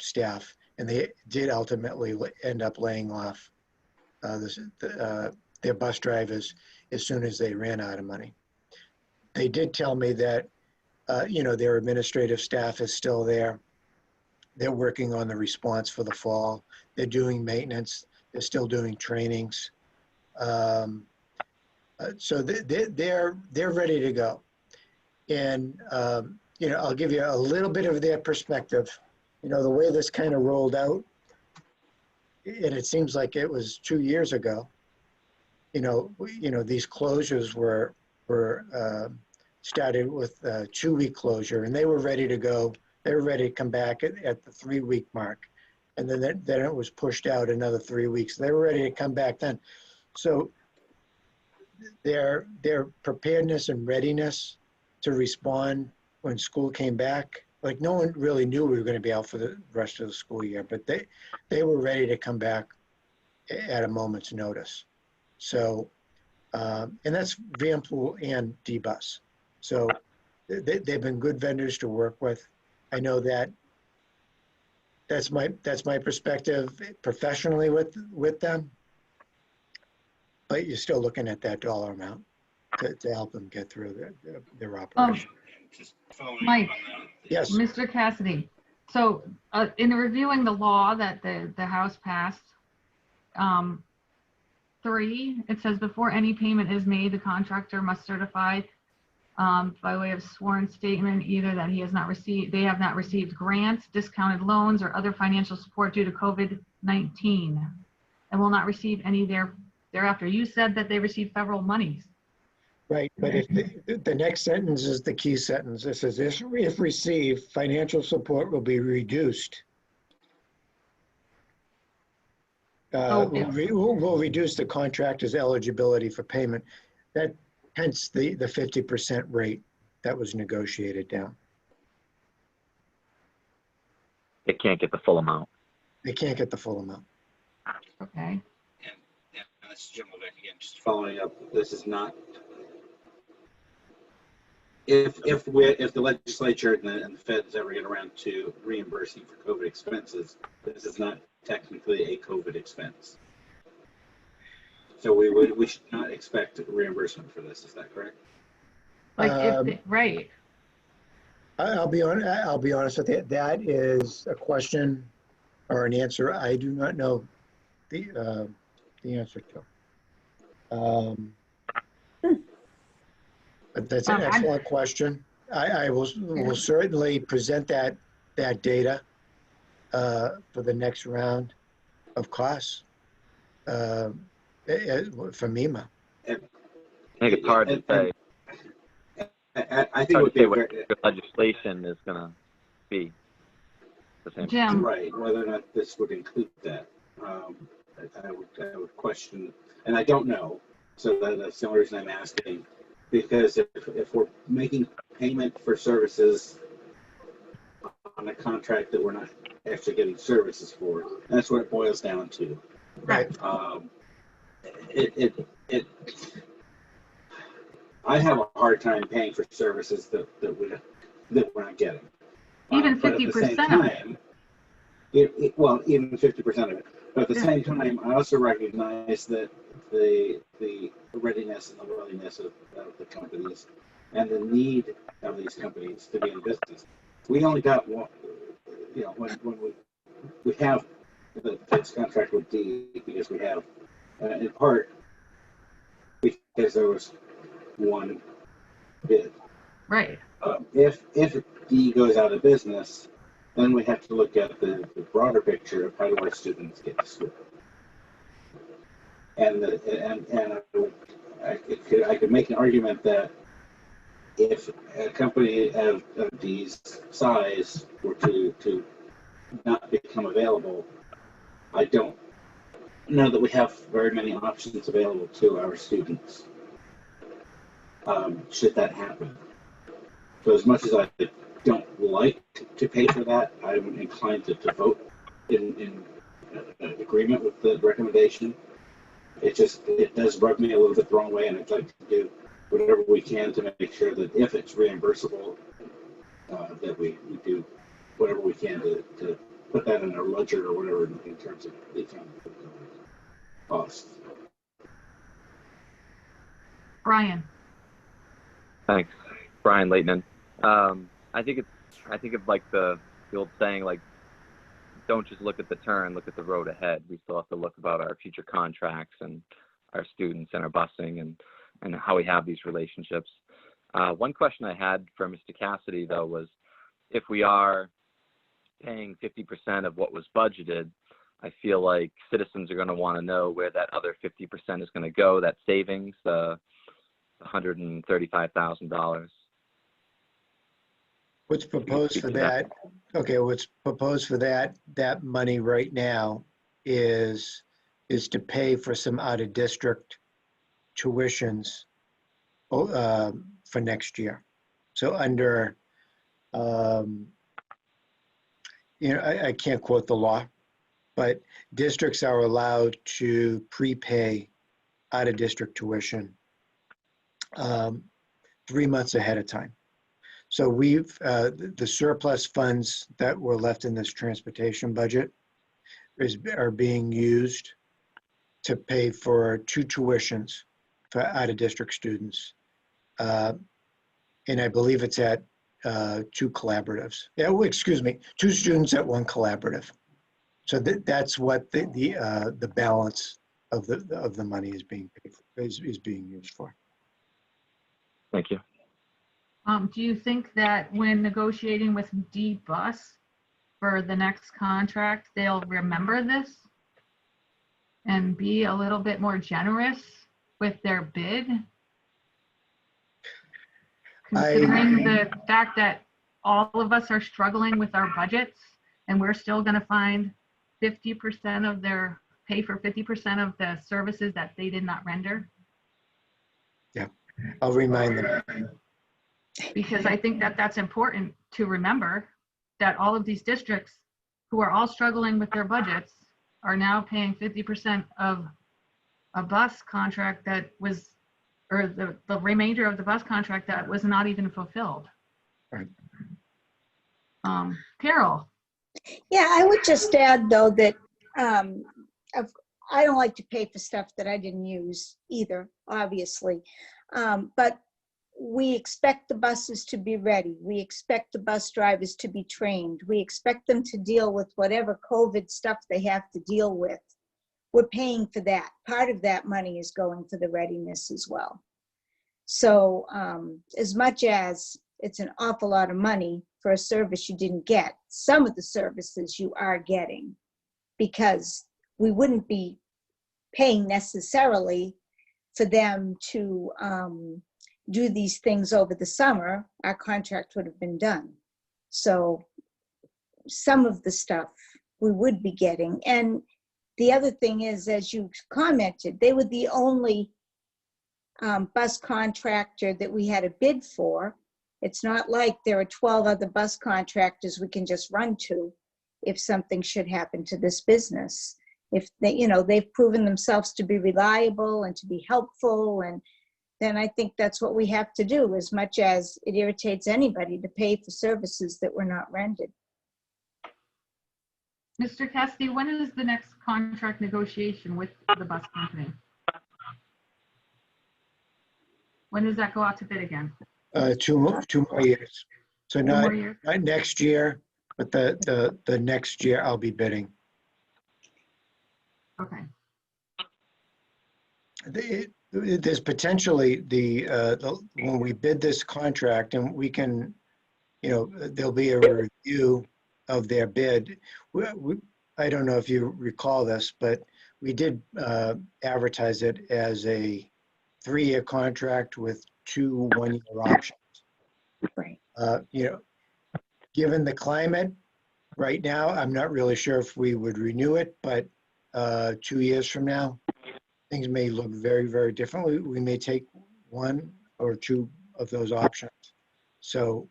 staff, and they did ultimately end up laying off their bus drivers as soon as they ran out of money. They did tell me that, their administrative staff is still there. They're working on the response for the fall. They're doing maintenance. They're still doing trainings. So they're ready to go. And, I'll give you a little bit of their perspective. The way this kind of rolled out, and it seems like it was 2 years ago, these closures were started with a 2-week closure, and they were ready to go. They were ready to come back at the 3-week mark. And then it was pushed out another 3 weeks. They were ready to come back then. So their preparedness and readiness to respond when school came back, like no one really knew we were going to be out for the rest of the school year, but they were ready to come back at a moment's notice. So, and that's Vanpool and D-Bus. So they've been good vendors to work with. I know that's my perspective professionally with them, but you're still looking at that dollar amount to help them get through their operation. Just following Mike. up on that. Yes. Mr. Cassidy, so in reviewing the law that the House passed, 3, it says before any payment is made, the contractor must certify by way of sworn statement either that they have not received grants, discounted loans, or other financial support due to COVID-19, and will not receive any thereafter. You said that they received federal monies. Right, but if the next sentence is the key sentence. It says, if received, financial support will be reduced. Will reduce the contractor's eligibility for payment. That hence the 50% rate that was negotiated down. They can't get the full amount. They can't get the full amount. Okay. And this is Jim Levesque again, just following up. This is not. If the legislature and the feds ever get around to reimbursing for COVID expenses, this is not technically a COVID expense. So we should not expect reimbursement for this. Is that correct? Like right. I'll be honest with you. That is a question or an answer I do not know the answer to. But that's an excellent question. I will certainly present that data for the next round of costs for MEMA. I think it's hard to say. I think it would be what the legislation is going to be. The same. Jim. Right, whether or not this would include that. I would question, and I don't know. So that's the only reason I'm asking. Because if we're making payment for services on a contract that we're not actually getting services for, that's what it boils down to. Right. I have a hard time paying for services that we're not getting. Even 50% of it. Well, even 50% of it. But at the same time, I also recognize that the readiness and the willingness of the companies and the need of these companies to be in business. We only got one, when we have the fixed contract with D because we have, in part, because there was one bid. Right. If D goes out of business, then we have to look at the broader picture of how do our students get to school. And I could make an argument that if a company of D's size were to not become available, I don't know that we have very many options available to our students. Should that happen. So as much as I don't like to pay for that, I'm inclined to vote in agreement with the recommendation. It does rub me a little bit the wrong way, and I'd like to do whatever we can to make sure that if it's reimbursable, that we do whatever we can to put that in our ledger or whatever in terms of the account costs. Brian. Thanks, Brian Leighton. I think of like the old saying, like, don't just look at the turn, look at the road ahead. We still have to look about our future contracts and our students and our busing and how we have these relationships. One question I had for Mr. Cassidy, though, was if we are paying 50% of what was budgeted, I feel like citizens are going to want to know where that other 50% is going to go, that savings, the $135,000. What's proposed for that? Okay, what's proposed for that money right now is to pay for some out-of-district tuitions for next year. So under, I can't quote the law, but districts are allowed to prepay out-of-district tuition 3 months ahead of time. So we've, the surplus funds that were left in this transportation budget are being used to pay for 2 tuitions for out-of-district students. And I believe it's at 2 collaboratives. Yeah, well, excuse me, 2 students at 1 collaborative. So that's what the balance of the money is being paid for, is being used for. Thank you. Do you think that when negotiating with D-Bus for the next contract, they'll remember this and be a little bit more generous with their bid? Considering the fact that all of us are struggling with our budgets and we're still going to find 50% of their, pay for 50% of the services that they did not render? Yeah, I'll remind them. Because I think that that's important to remember, that all of these districts who are all struggling with their budgets are now paying 50% of a bus contract that was, or the remainder of the bus contract that was not even fulfilled. Right. Carol. Yeah, I would just add though that I don't like to pay for stuff that I didn't use either, obviously. But we expect the buses to be ready. We expect the bus drivers to be trained. We expect them to deal with whatever COVID stuff they have to deal with. We're paying for that. Part of that money is going for the readiness as well. So as much as it's an awful lot of money for a service you didn't get, some of the services you are getting, because we wouldn't be paying necessarily for them to do these things over the summer. Our contract would have been done. So some of the stuff we would be getting. And the other thing is, as you commented, they were the only bus contractor that we had a bid for. It's not like there are 12 other bus contractors we can just run to if something should happen to this business. If they, they've proven themselves to be reliable and to be helpful, and then I think that's what we have to do, as much as it irritates anybody to pay for services that were not rendered. Mr. Cassidy, when is the next contract negotiation with the bus company? When does that go out to bid again? 2 more years. So 2 not more years? next year, but the next year I'll be bidding. Okay, There's potentially when we bid this contract, and we can, there'll be a review of their bid. I don't know if you recall this, but we did advertise it as a 3-year contract with 2 one-year options. Right. Given the climate right now, I'm not really sure if we would renew it, but 2 years from now, things may look very, very differently. We may take 1 or 2 of those options. So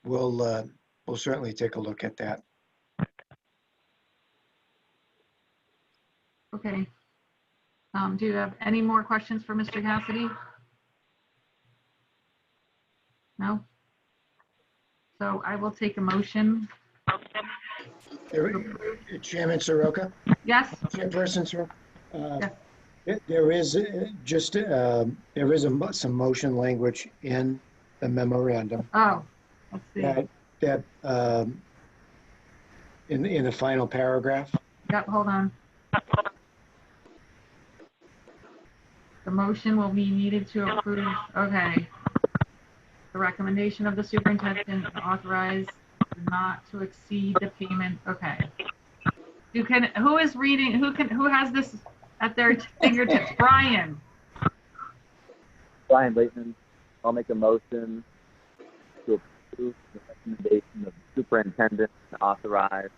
we'll certainly take a look at that. okay. Do you have any more questions for Mr. Cassidy? No? So I will take a motion. Chairman Soroka? Yes? Chairperson Soroka? Yes. There is some motion language in the memorandum Oh, let's see. that in the final paragraph. Yep, hold on. The motion will be needed to approve, okay. The recommendation of the superintendent to authorize not to exceed the payment, okay. Who is reading, who has this at their fingertips? Brian, Brian Leighton, I'll make a motion to approve the recommendation of the superintendent to authorize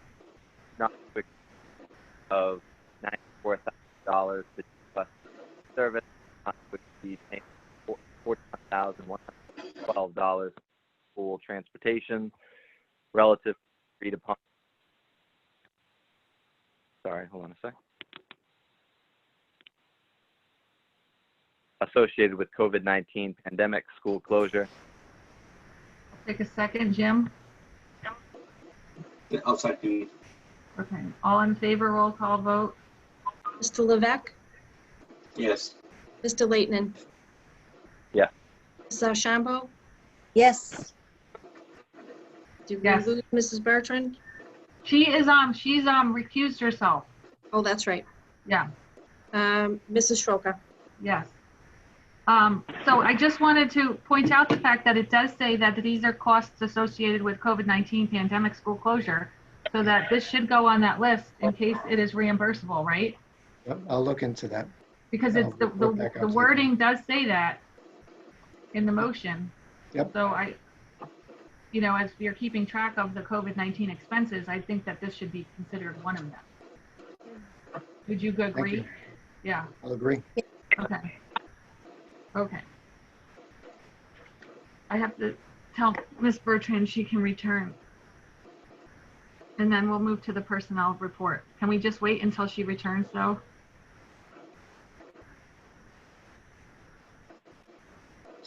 not to exceed of $94,000 to bus service, not to exceed $41,112 school transportation relative to agreed upon. Sorry, hold on a sec. Associated with COVID-19 pandemic, school closure. take a second. Jim? I'll second. Okay, all in favor, roll call vote? Mr. Levesque? Yes. Mr. Leighton? Yeah. Ms. Shambo? Yes. Did we Yes. lose Mrs. Bertrand? She's recused herself. Oh, that's right. Yeah, Mrs. Stroka? yes. So I just wanted to point out the fact that it does say that these are costs associated with COVID-19 pandemic school closure, so that this should go on that list in case it is reimbursable, right? Yep, I'll look into that. Because I'll it's report back out the to you. wording does say that in the motion. Yep. So as we are keeping track of the COVID-19 expenses, I think that this should be considered one of them. Would you agree? you. Yeah, I'll agree. okay. Okay. I have to tell Ms. Bertrand she can return. And then we'll move to the personnel report. Can we just wait until she returns though?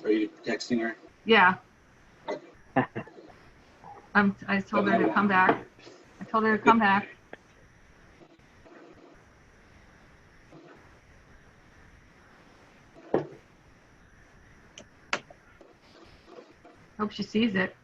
Are you texting her? Yeah. I told her to come back. I told her to come back. Hope she sees it.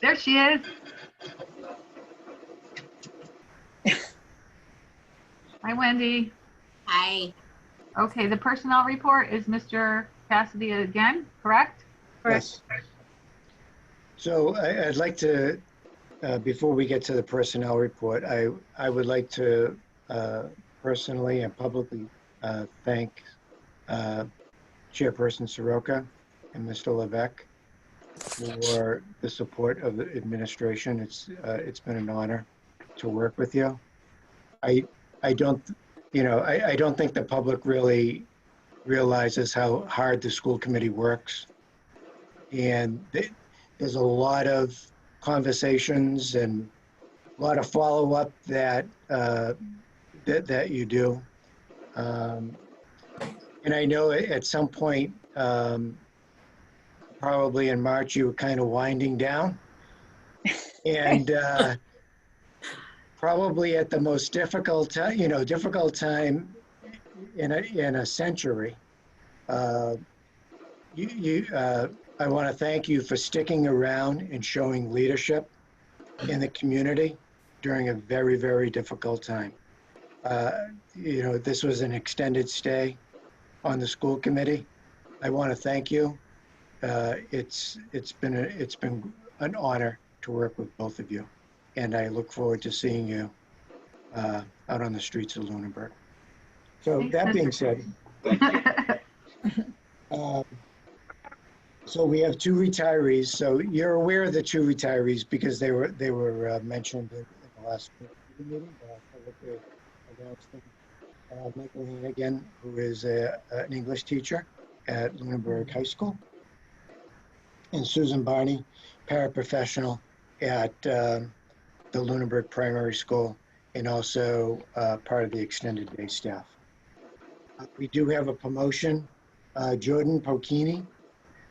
There she is. Hi, Wendy. Hi. Okay, the personnel report is Mr. Cassidy again, correct? Yes. So I'd like to, before we get to the personnel report, I would like to personally and publicly thank Chairperson Soroka and Mr. Levesque for the support of the administration. It's been an honor to work with you. I don't I don't think the public really realizes how hard the school committee works. And there's a lot of conversations and a lot of follow-up that you do. And I know at some point, probably in March, you were kind of winding down. And probably at the most difficult time in a century. I want to thank you for sticking around and showing leadership in the community during a very, very difficult time. This was an extended stay on the school committee. I want to thank you. It's been an honor to work with both of you, and I look forward to seeing you out on the streets of Lunenburg. So Thanks, that being Mr. said, Thank you. so we have two retirees. So you're aware of the two retirees because they were mentioned in the last meeting. Publicly announced them. Michael Hannigan, who is an English teacher at Lunenburg High School, and Susan Barney, paraprofessional at the Lunenburg Primary School, and also part of the extended day staff. We do have a promotion. Jordan Pocchini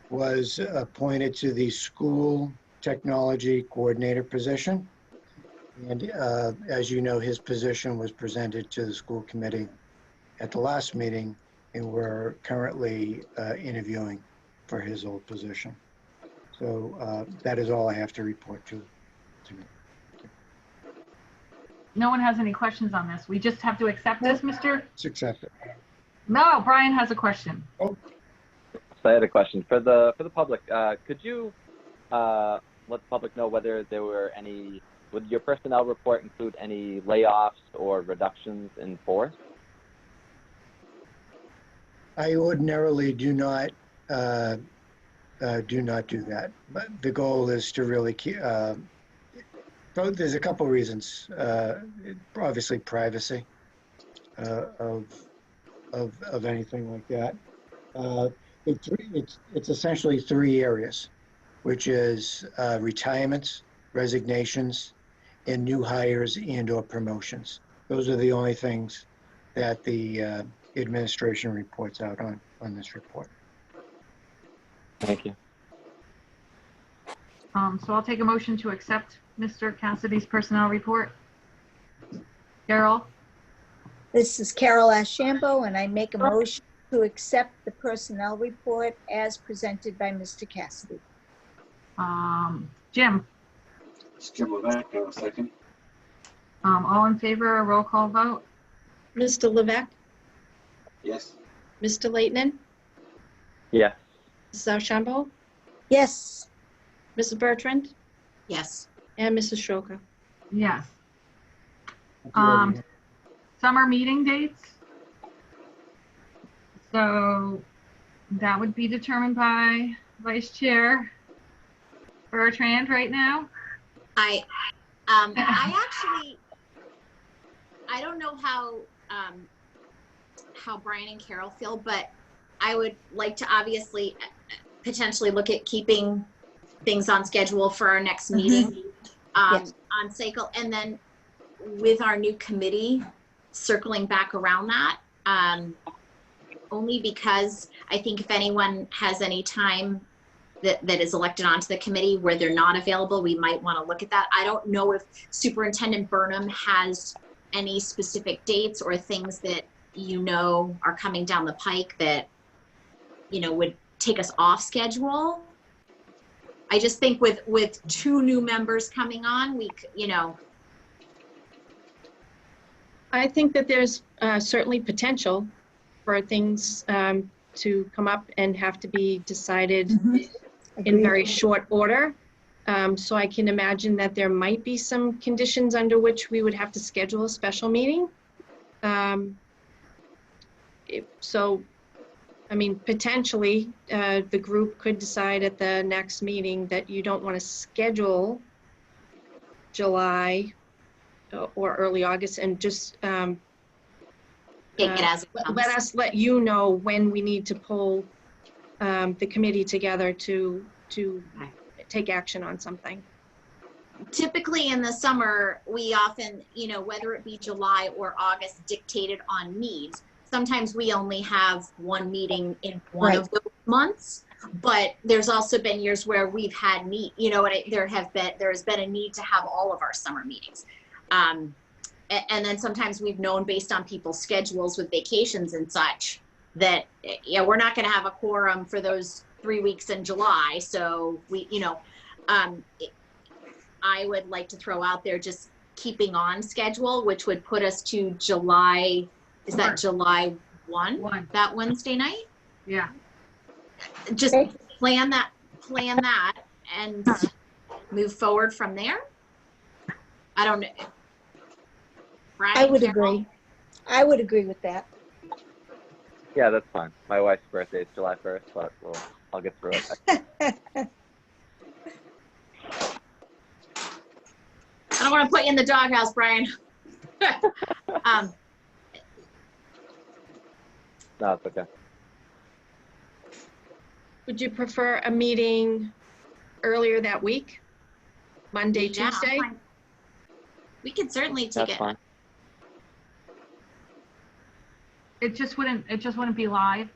was appointed to the school technology coordinator position. And as you know, his position was presented to the school committee at the last meeting, and we're currently interviewing for his old position. So that is all I have to report to you. No one has any questions on this. We just have to accept this, Mr. It's accepted. No, Brian has a question. So I had a question for the public. Could you let the public know whether there were any? Would your personnel report include any layoffs or reductions in force? I ordinarily do not do that, but the goal is to really keep. There's a couple reasons. Obviously, privacy of anything like that. It's essentially three areas, which is retirements, resignations, and new hires and/or promotions. Those are the only things that the administration reports out on this report. Thank you. So I'll take a motion to accept Mr. Cassidy's personnel report. Carol? This is Carol Ashambo, and I make a motion to accept the personnel report as presented by Mr. Cassidy. Jim? It's Jim Levesque, I have a second. All in favor, a roll call vote? Mr. Levesque, Yes. Mr. Leighton, Yes. Mrs. Ashambo, Yes, Mrs. Bertrand, Yes. and Mrs. Stroka. Yes. Thank you, everyone. Summer meeting dates? So that would be determined by Vice Chair Bertrand right now. I actually, I don't know how Brian and Carol feel, but I would like to obviously potentially look at keeping things on schedule for our next meeting Yes. on cycle, and then with our new committee circling back around that, only because I think if anyone has any time that is elected onto the committee where they're not available, we might want to look at that. I don't know if Superintendent Burnham has any specific dates or things that are coming down the pike that would take us off schedule. I just think with two new members coming on, I think that there's certainly potential for things to come up and have to be decided in very short order. So I can imagine that there might be some conditions under which we would have to schedule a special meeting. Potentially the group could decide at the next meeting that you don't want to schedule July or early August and just Take it as it comes. let you know when we need to pull the committee together to take action on something. Typically in the summer, we often, whether it be July or August, dictated on needs. Sometimes we only have one meeting in one of those months, but there's also been years where we've had there has been a need to have all of our summer meetings. And then sometimes we've known based on people's schedules with vacations and such that, we're not going to have a quorum for those 3 weeks in July. So I would like to throw out there just keeping on schedule, which would put us to July, is that July 1, that Wednesday night? Yeah. Just Okay. plan that and move forward from there. I don't know. Brian, I would Carol? agree. I would agree with that. Yeah, that's fine. My wife's birthday is July 1st, but I'll get through it. I don't want to put you in the doghouse, Brian. No, it's okay. Would you prefer a meeting earlier that week? Monday, Yeah, Tuesday? fine. We could certainly take That's it. fine. It just wouldn't be live,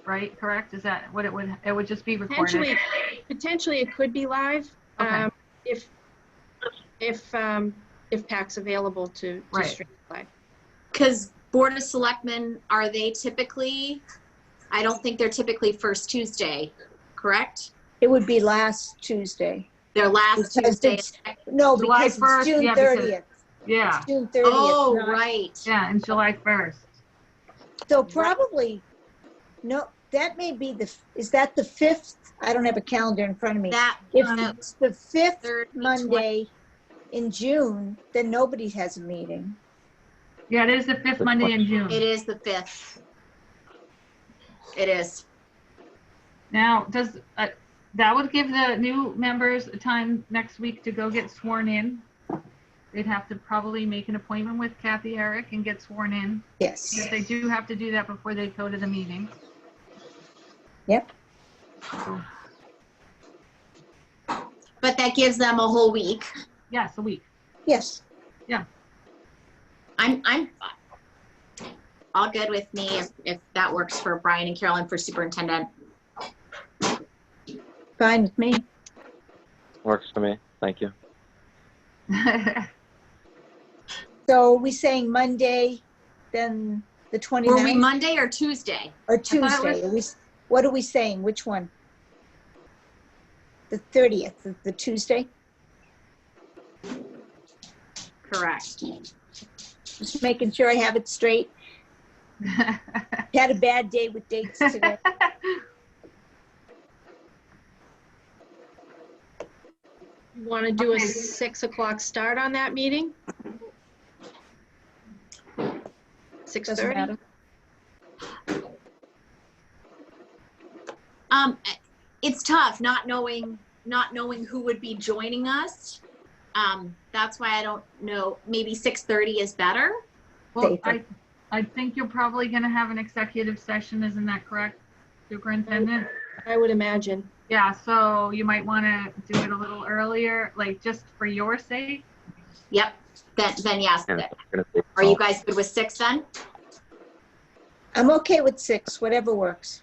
right? Correct? Is that what it would just be recorded? Potentially it could be live, Okay. if PAC's available to Right. stream live. Because Board of Selectmen, are they typically, I don't think they're typically first Tuesday, correct? It would be last Tuesday. Their last Because Tuesday. it's- No, July because 1st, it's June yeah, because- 30th. Yeah, It's June 30th. Oh, not- right. yeah, and July 1st. So probably, no, that may be is that the 5th? I don't have a calendar in front of me. That, If no, it's the 5th third, Monday in June, then nobody has a meeting. Yeah, it is the 5th Monday in June. it is the 5th. It is. Now, that would give the new members a time next week to go get sworn in. They'd have to probably make an appointment with Kathy Eric and get sworn in. Yes. If they do have to do that before they go to the meeting. Yep. But that gives them a whole week. Yes, a week. Yes. I'm all good with me if that works for Brian and Carolyn for superintendent. Fine with me. Works for me. Thank you. So are we saying Monday, then the Were we 29th, Monday or Tuesday? or thought it Tuesday? What are we saying? Which one? The 30th, the Tuesday? Correct. Just making sure I have it straight. Had a bad day with dates today. Want to do a Okay. 6 o'clock start on that meeting? Doesn't 6:30? matter. It's tough not knowing who would be joining us. That's why I don't know. Maybe 6:30 is better. Well, Safer. I think you're probably gonna have an executive session, isn't that correct, Superintendent? I would imagine. Yeah, so you might wanna do it a little earlier, like just for your sake. Yep. Then yes. And it's gonna take Are you guys good with 6 then? I'm okay with 6, whatever works.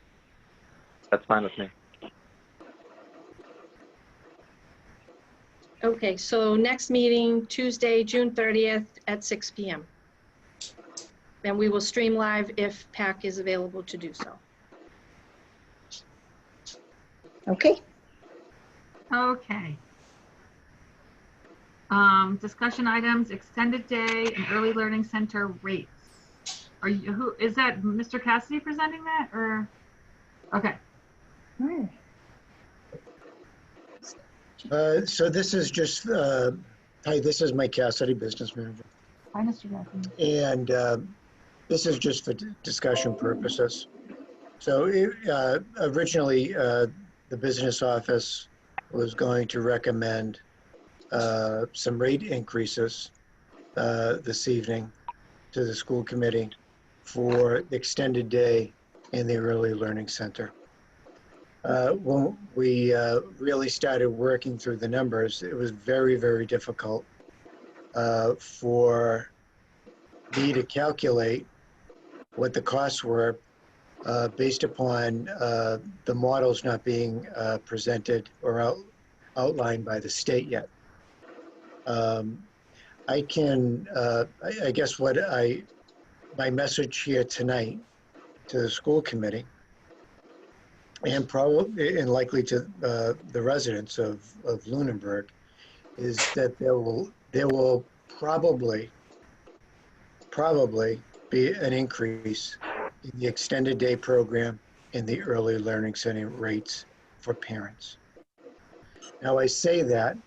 That's fine with me. Okay, so next meeting, Tuesday, June 30th at 6 PM. Then we will stream live if PAC is available to do so. Okay. Okay. Discussion items, extended day and early learning center rates. Is that Mr. Cassidy presenting that or? Okay. So this is just, hi, this is Mike Cassidy, business manager. Hi, Mr. Cassidy. And this is just for discussion purposes. So originally, the business office was going to recommend some rate increases this evening to the school committee for the extended day in the Early Learning Center. When we really started working through the numbers, it was very, very difficult for me to calculate what the costs were based upon the models not being presented or outlined by the state yet. I guess my message here tonight to the school committee and probably and likely to the residents of Lunenburg is that there will probably be an increase in the extended day program and the early learning center rates for parents. Now I say that,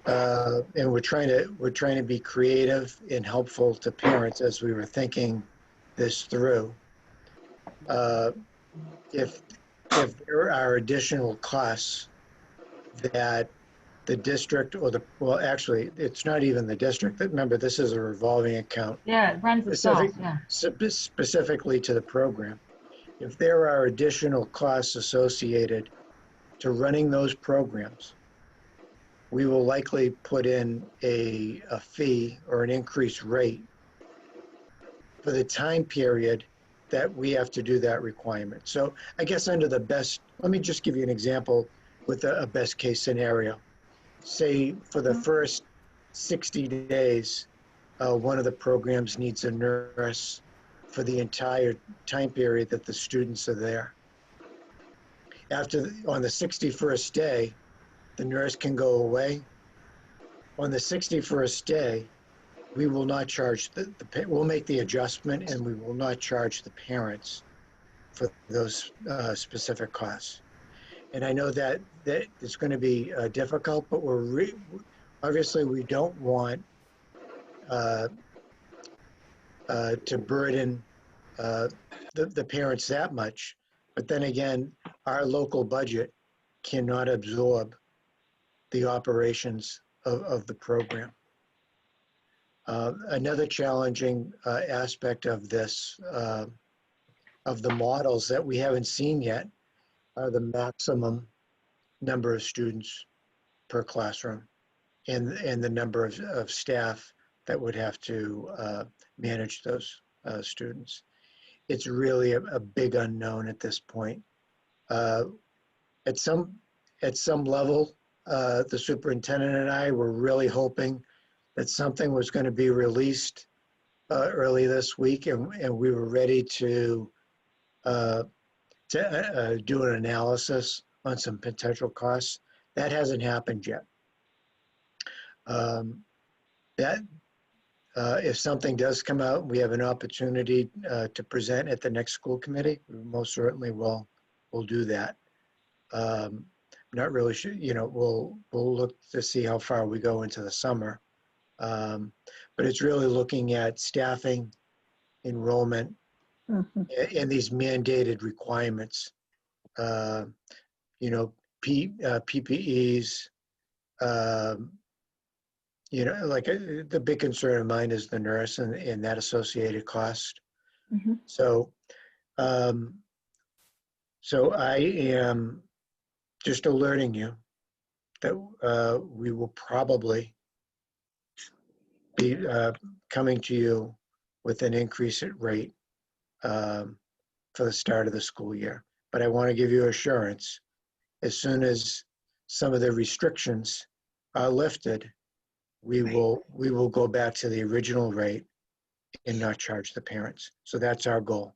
and we're trying to be creative and helpful to parents as we were thinking this through. If there are additional costs that the district well, actually, it's not even the district. Remember, this is a revolving account. Yeah, it runs itself, yeah. Specifically to the program. If there are additional costs associated to running those programs, we will likely put in a fee or an increased rate for the time period that we have to do that requirement. So I guess under the best, let me just give you an example with a best case scenario. Say for the first 60 days, one of the programs needs a nurse for the entire time period that the students are there. On the 61st day, the nurse can go away. On the 61st day, we will not charge we'll make the adjustment and we will not charge the parents for those specific costs. And I know that it's going to be difficult, but obviously we don't want to burden the parents that much. But then again, our local budget cannot absorb the operations of the program. Another challenging aspect of this, of the models that we haven't seen yet, are the maximum number of students per classroom and the number of staff that would have to manage those students. It's really a big unknown at this point. At some level, the superintendent and I were really hoping that something was going to be released early this week, and we were ready to do an analysis on some potential costs. That hasn't happened yet. If something does come out, we have an opportunity to present at the next school committee. We most certainly will do that. Not really sure, we'll look to see how far we go into the summer. But it's really looking at staffing, enrollment, and these mandated requirements. PPEs, the big concern of mine is the nurse and that associated cost. So I am just alerting you that we will probably be coming to you with an increase at rate for the start of the school year. But I want to give you assurance, as soon as some of the restrictions are lifted, we will go back to the original rate and not charge the parents. So that's our goal.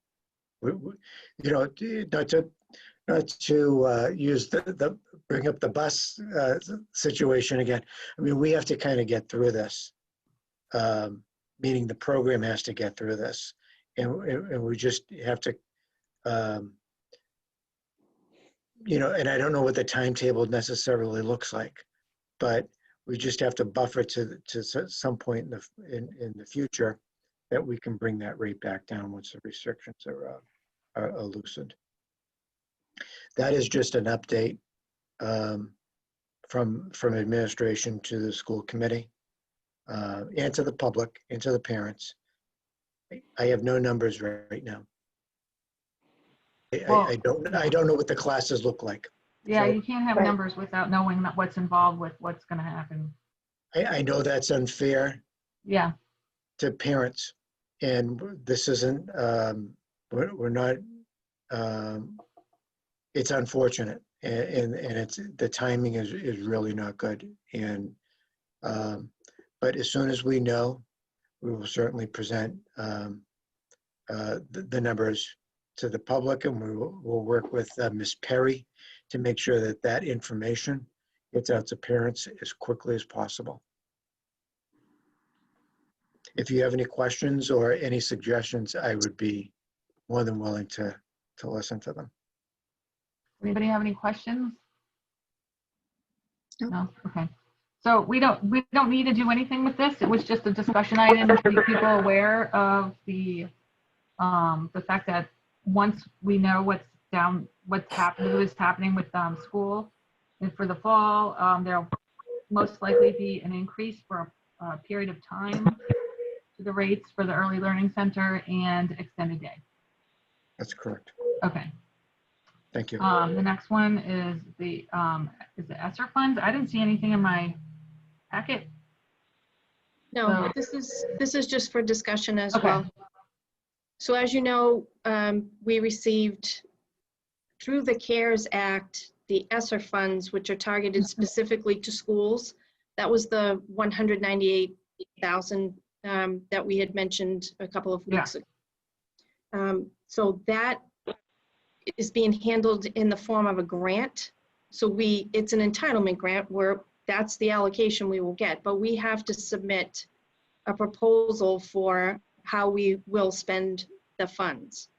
Not to use bring up the bus situation again. I mean, we have to kind of get through this, meaning the program has to get through this, and we just have to, and I don't know what the timetable necessarily looks like, but we just have to buffer to some point in the future that we can bring that rate back down once the restrictions are loosened. That is just an update from administration to the school committee and to the public and to the parents. I have no numbers right now. Well- I don't know what the classes look like. Yeah, So- you can't have numbers without knowing that what's involved with what's gonna happen. I know that's unfair Yeah, to parents, and this isn't, we're not, it's unfortunate, and it's, the timing is really not good. And, but as soon as we know, we will certainly present the numbers to the public, and we'll work with Ms. Perry to make sure that that information gets out to parents as quickly as possible. If you have any questions or any suggestions, I would be more than willing to listen to them. anybody have any questions? No. No, okay. So we don't need to do anything with this. It was just a discussion item to make people aware of the fact that once we know what's happening with school and for the fall, there'll most likely be an increase for a period of time to the rates for the early learning center and extended day. That's correct. Okay. Thank you. The next one is the ESSER funds. I didn't see anything in my packet. No, this is just for discussion as Okay. well. So as you know, we received through the CARES Act, the ESSER funds, which are targeted specifically to schools. That was the 198,000 that we had mentioned a couple of weeks ago. So that is being handled in the form of a grant. So it's an entitlement grant where that's the allocation we will get, but we have to submit a proposal for how we will spend the funds.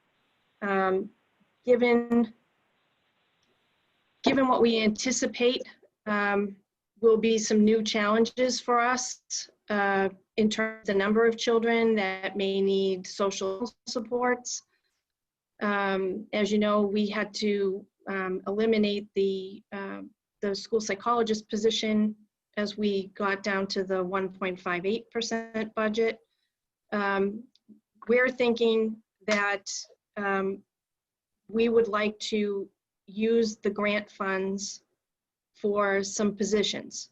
Given what we anticipate will be some new challenges for us in terms of the number of children that may need social supports. As you know, we had to eliminate the school psychologist position as we got down to the 1.58% budget. We're thinking that we would like to use the grant funds for some positions.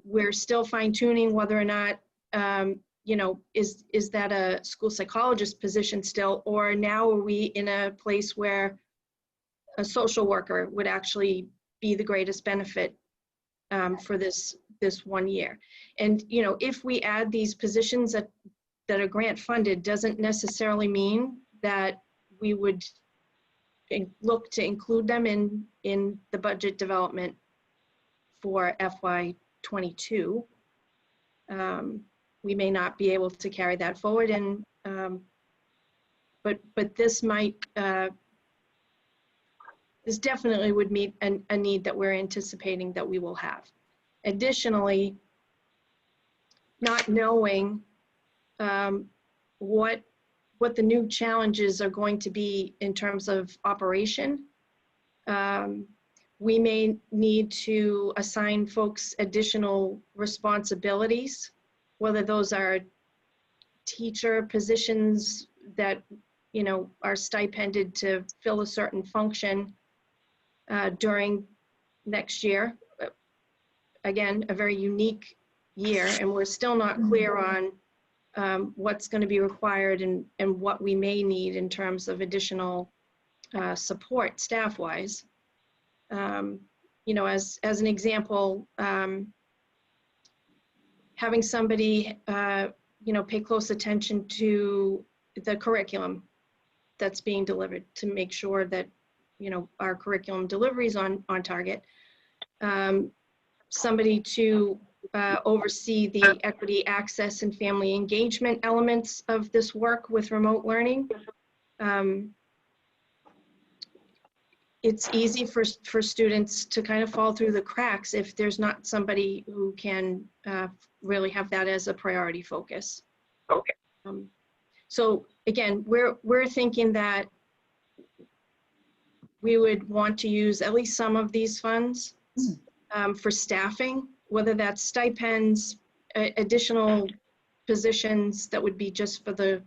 We're still fine tuning whether or not, is that a school psychologist position still, or now are we in a place where a social worker would actually be the greatest benefit for this 1 year. And, if we add these positions that are grant funded, doesn't necessarily mean that we would look to include them in the budget development for FY22. We may not be able to carry that forward, and but this might this definitely would meet a need that we're anticipating that we will have. Additionally, not knowing what the new challenges are going to be in terms of operation, we may need to assign folks additional responsibilities, whether those are teacher positions that are stipended to fill a certain function during next year. Again, a very unique year, and we're still not clear on what's going to be required and what we may need in terms of additional support staff-wise. As an example, having somebody pay close attention to the curriculum that's being delivered to make sure that our curriculum delivery is on target. Somebody to oversee the equity, access, and family engagement elements of this work with remote learning. It's easy for students to kind of fall through the cracks if there's not somebody who can really have that as a priority focus. Okay. So again, we're thinking that we would want to use at least some of these funds for staffing, whether that's stipends, additional positions that would be just for the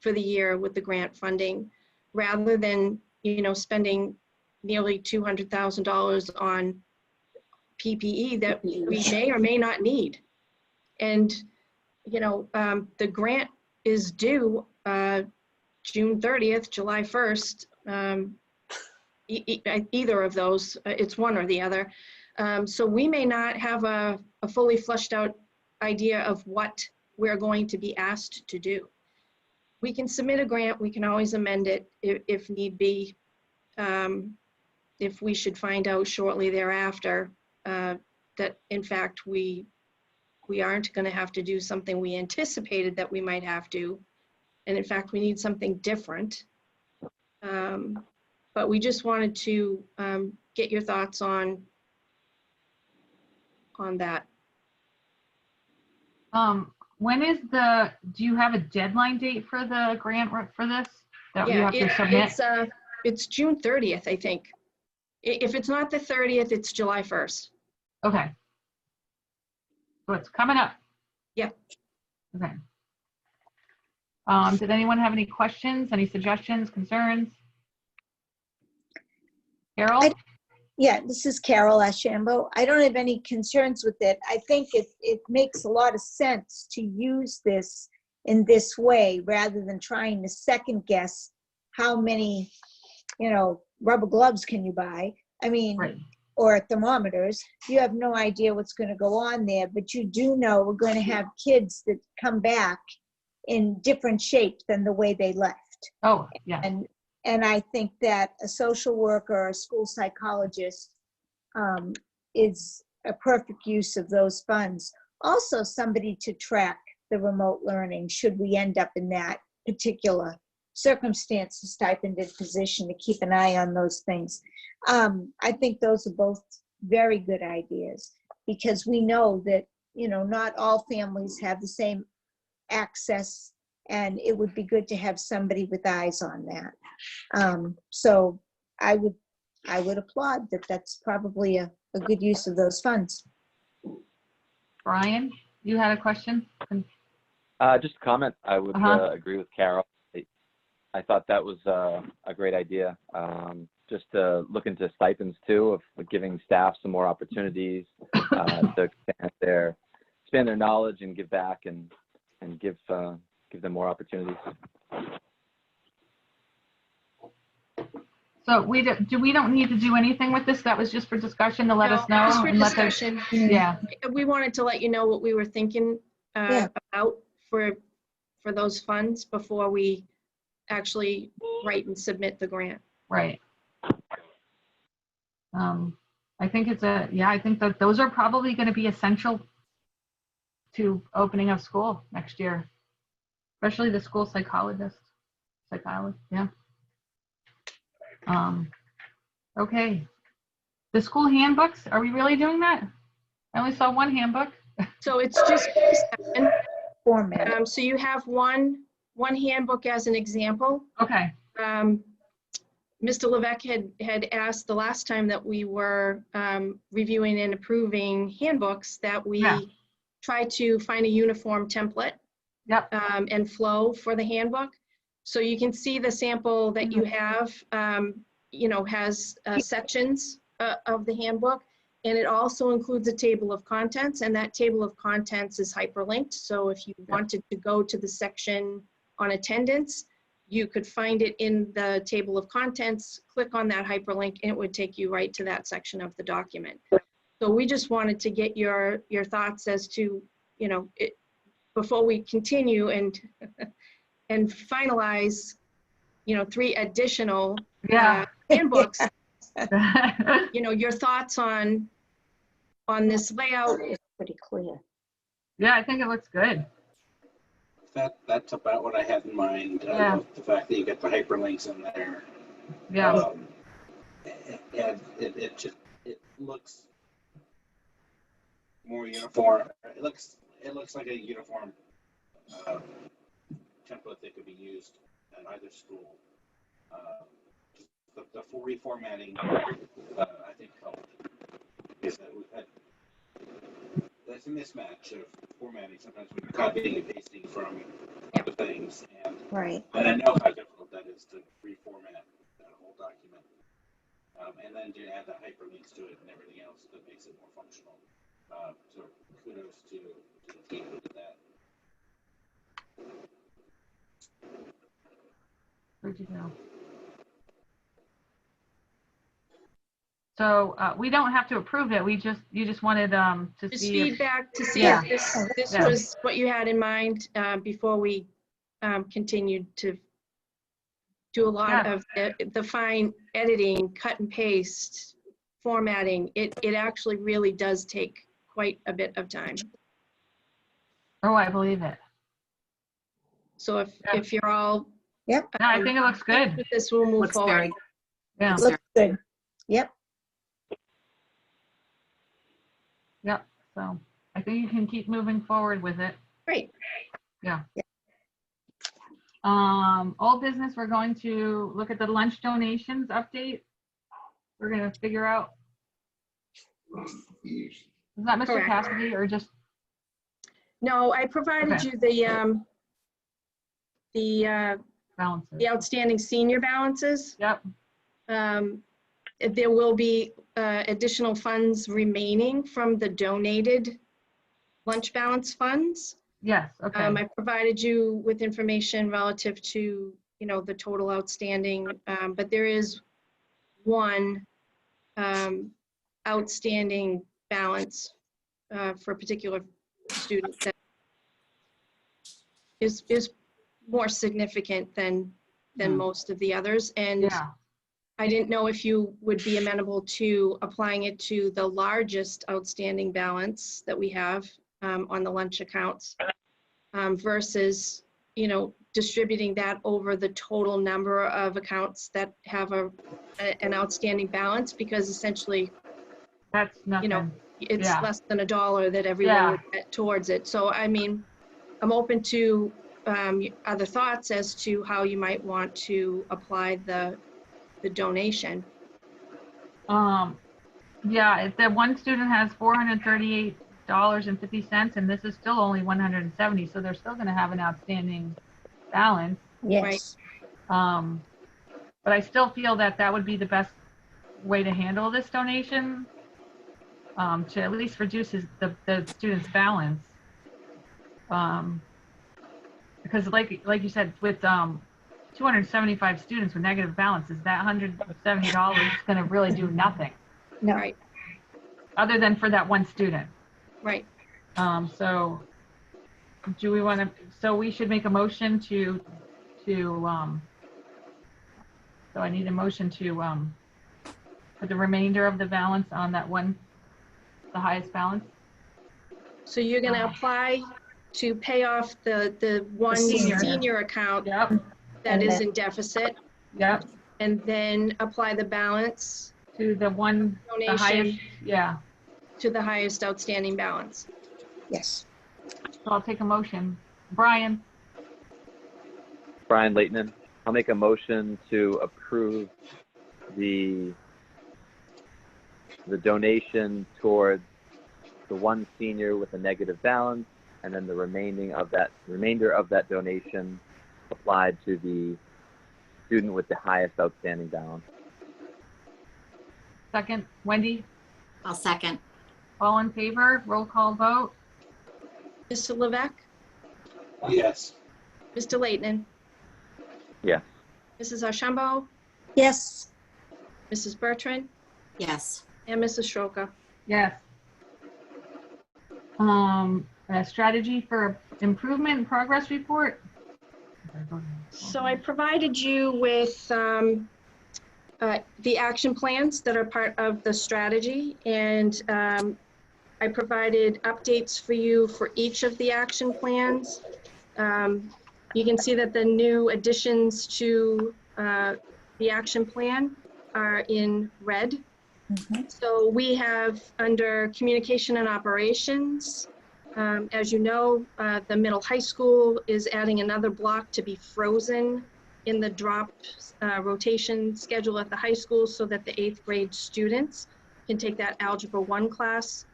for the year with the grant funding, rather than, spending nearly $200,000 on PPE that we may or may not need. And, the grant is due June 30th, July 1st, either of those, it's one or the other. So we may not have a fully fleshed out idea of what we're going to be asked to do. We can submit a grant, we can always amend it if need be. If we should find out shortly thereafter that in fact we aren't going to have to do something we anticipated that we might have to, and in fact we need something different. But we just wanted to get your thoughts on that. When is do you have a deadline date for the grant for this that you Yeah, have to submit? it's June 30th, I think. If it's not the 30th, it's July 1st. Okay. So it's coming up. Yeah. Okay. Did anyone have any questions, any suggestions, concerns? Carol? Yeah, this is Carol Ashambo. I don't have any concerns with it. I think it makes a lot of sense to use this in this way rather than trying to second guess how many, rubber gloves can you buy? I mean, Right. or thermometers. You have no idea what's going to go on there, but you do know we're going to have kids that come back in different shape than the way they left. Oh, yeah. And I think that a social worker or a school psychologist is a perfect use of those funds. Also, somebody to track the remote learning, should we end up in that particular circumstance, a stipended position to keep an eye on those things. I think those are both very good ideas, because we know that, not all families have the same access, and it would be good to have somebody with eyes on that. So I would applaud that. That's probably a good use of those funds. Brian, you had a question? Just a comment. I would agree with Carol. I thought that was a great idea. Just to look into stipends too, of giving staff some more opportunities to expand their knowledge and give back and give them more opportunities. So we don't need to do anything with this? That was just for discussion to let us know? Just for and let the- discussion. Yeah. We wanted to let you know what we were thinking about for those funds before we actually write and submit the grant. Right. I think I think that those are probably going to be essential to opening of school next year, especially the school psychologist. Yeah. Okay. The school handbooks, are we really doing that? I only saw one handbook. So it's just Format. so you have one handbook as an example. Okay. Mr. Levesque had asked the last time that we were reviewing and approving handbooks that we try to find a uniform template and flow for the handbook. So you can see the sample that you have, has sections of the handbook, and it also includes a table of contents, and that table of contents is hyperlinked. So if you wanted to go to the section on attendance, you could find it in the table of contents, click on that hyperlink, and it would take you right to that section of the document. So we just wanted to get your thoughts as to, before we continue and finalize, 3 additional handbooks, your thoughts on this layout. It's pretty clear. Yeah, I think it looks good. That's about what I had in mind. I love the fact that you get the hyperlinks in there. Yeah. And it looks more uniform. It looks like a uniform template that could be used at either school. The reformatting, I think, helped. Is that we've had that's a mismatch of formatting. Sometimes when you're copying and pasting from other things, and Right. And I know how difficult that is to reformat that whole document. And then to add the hyperlinks to it and everything else that makes it more functional. So kudos to the team who did that. Where'd you go? So we don't have to approve it. You just wanted to Just see if, feedback to see Yeah. if this Yeah. was what you had in mind before we continued to do a lot Yeah. of the fine editing, cut and paste, formatting. It actually really does take quite a bit of time. oh, I believe it. So Yeah. if you're all No, I think it looks good. with this, we'll move Looks forward. very, Yeah. looks Looks good. Yep. Yep. So I think you can keep moving forward with it. Great. Old business, we're going to look at the lunch donations update. We're going to figure out. Is that Mr. Correct. Cassidy or just, No, I provided Okay. you the balances? outstanding senior balances. Yep. There will be additional funds remaining from the donated lunch balance funds. Yes. Okay. I provided you with information relative to, the total outstanding, but there is one outstanding balance for a particular student that is more significant than most of the others. And Yeah. I didn't know if you would be amenable to applying it to the largest outstanding balance that we have on the lunch accounts versus, distributing that over the total number of accounts that have an outstanding balance, because essentially That's nothing. it's Yeah. less than $1 that everyone Yeah. would get towards it. So, I mean, I'm open to other thoughts as to how you might want to apply the donation. Yeah, if the one student has $438.50 and this is still only 170, so they're still going to have an outstanding balance. Yes. But I still feel that would be the best way to handle this donation, to at least reduce the student's balance. Because like you said, with 275 students with negative balances, that $170 is going to really do nothing No. Right, other than for that one student. right. So do we want to, so we should make a motion to so I need a motion to put the remainder of the balance on that one, the highest balance. So you're gonna apply to pay off the one senior. senior account Yep, that is in deficit, yep, and then apply the balance to the one, the highest, donation yeah. to the highest outstanding balance. Yes. So I'll take a motion. Brian, Brian Leighton. I'll make a motion to approve the donation towards the one senior with a negative balance, and then the remainder of that donation applied to the student with the highest outstanding balance. second. Wendy, I'll second. all in favor, roll call vote. Mr. Levesque, Yes. Mr. Leighton, Yes. Mrs. Archambault, Yes. Mrs. Bertrand, Yes. and Mrs. Stroka. Yes. A strategy for improvement and progress report. So I provided you with the action plans that are part of the strategy, and I provided updates for you for each of the action plans. You can see that the new additions to the action plan are in red. So we have under communication and operations, as you know, the middle high school is adding another block to be frozen in the drop rotation schedule at the high school so that the 8th grade students can take that Algebra 1 class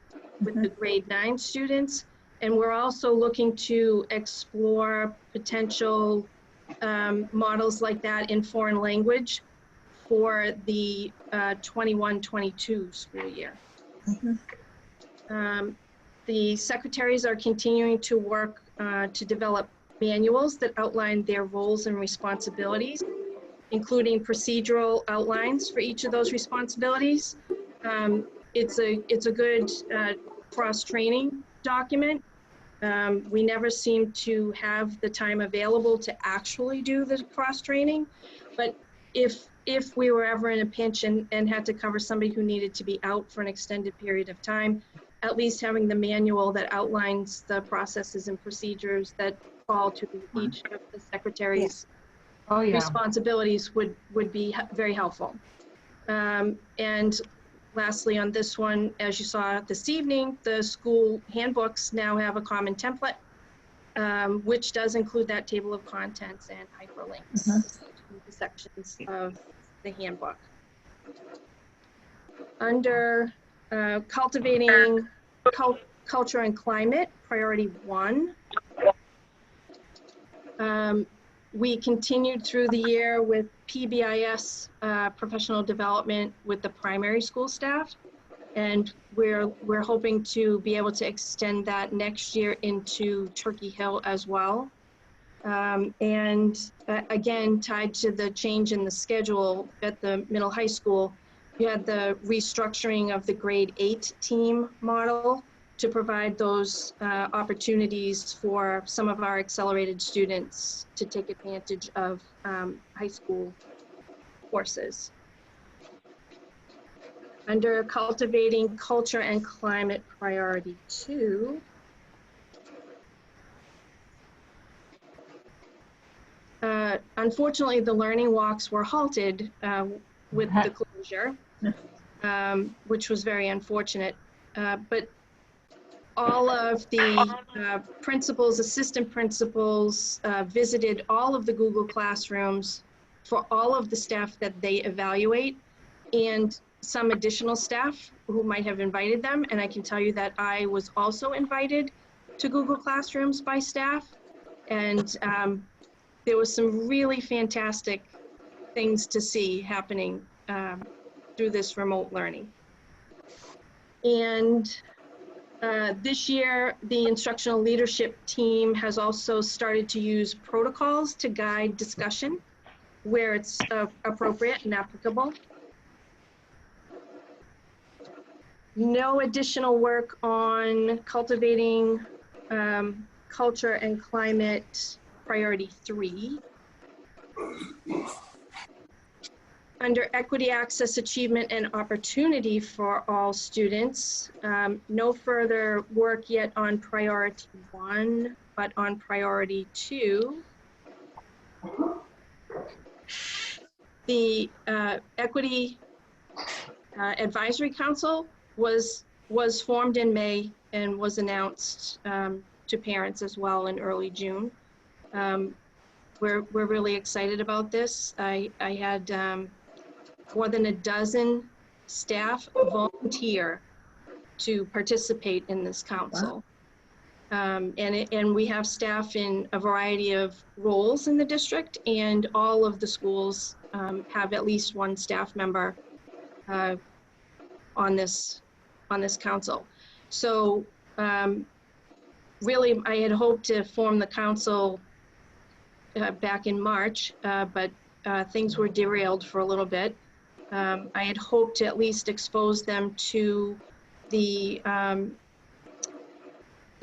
with the grade 9 students. And we're also looking to explore potential models like that in foreign language for the 21-22 school year. The secretaries are continuing to work to develop manuals that outline their roles and responsibilities, including procedural outlines for each of those responsibilities. It's a good cross-training document. We never seem to have the time available to actually do the cross-training, but if we were ever in a pinch and had to cover somebody who needed to be out for an extended period of time, at least having the manual that outlines the processes and procedures that fall to each of the secretaries' responsibilities would be very helpful. And lastly, on this one, as you saw this evening, the school handbooks now have a common template, which does include that table of contents and hyperlinks to the sections of the handbook. Under cultivating culture and climate, priority 1, we continued through the year with PBIS professional development with the primary school staff, and we're hoping to be able to extend that next year into Turkey Hill as well. And again, tied to the change in the schedule at the middle high school, you had the restructuring of the grade 8 team model to provide those opportunities for some of our accelerated students to take advantage of high school courses. Under cultivating culture and climate, priority 2, unfortunately, the learning walks were halted with the closure, which was very unfortunate. But all of the principals, assistant principals visited all of the Google Classrooms for all of the staff that they evaluate and some additional staff who might have invited them. And I can tell you that I was also invited to Google Classrooms by staff. And there was some really fantastic things to see happening through this remote learning. And this year, the instructional leadership team has also started to use protocols to guide discussion where it's appropriate and applicable. No additional work on cultivating culture and climate, priority 3. Under equity, access, achievement, and opportunity for all students, no further work yet on priority 1, but on priority 2. The Equity Advisory Council was formed in May and was announced to parents as well in early June. We're really excited about this. I had more than a dozen staff volunteer to participate in this council. And we have staff in a variety of roles in the district, and all of the schools have at least one staff member on this council. So really, I had hoped to form the council back in March, but things were derailed for a little bit. I had hoped to at least expose them to the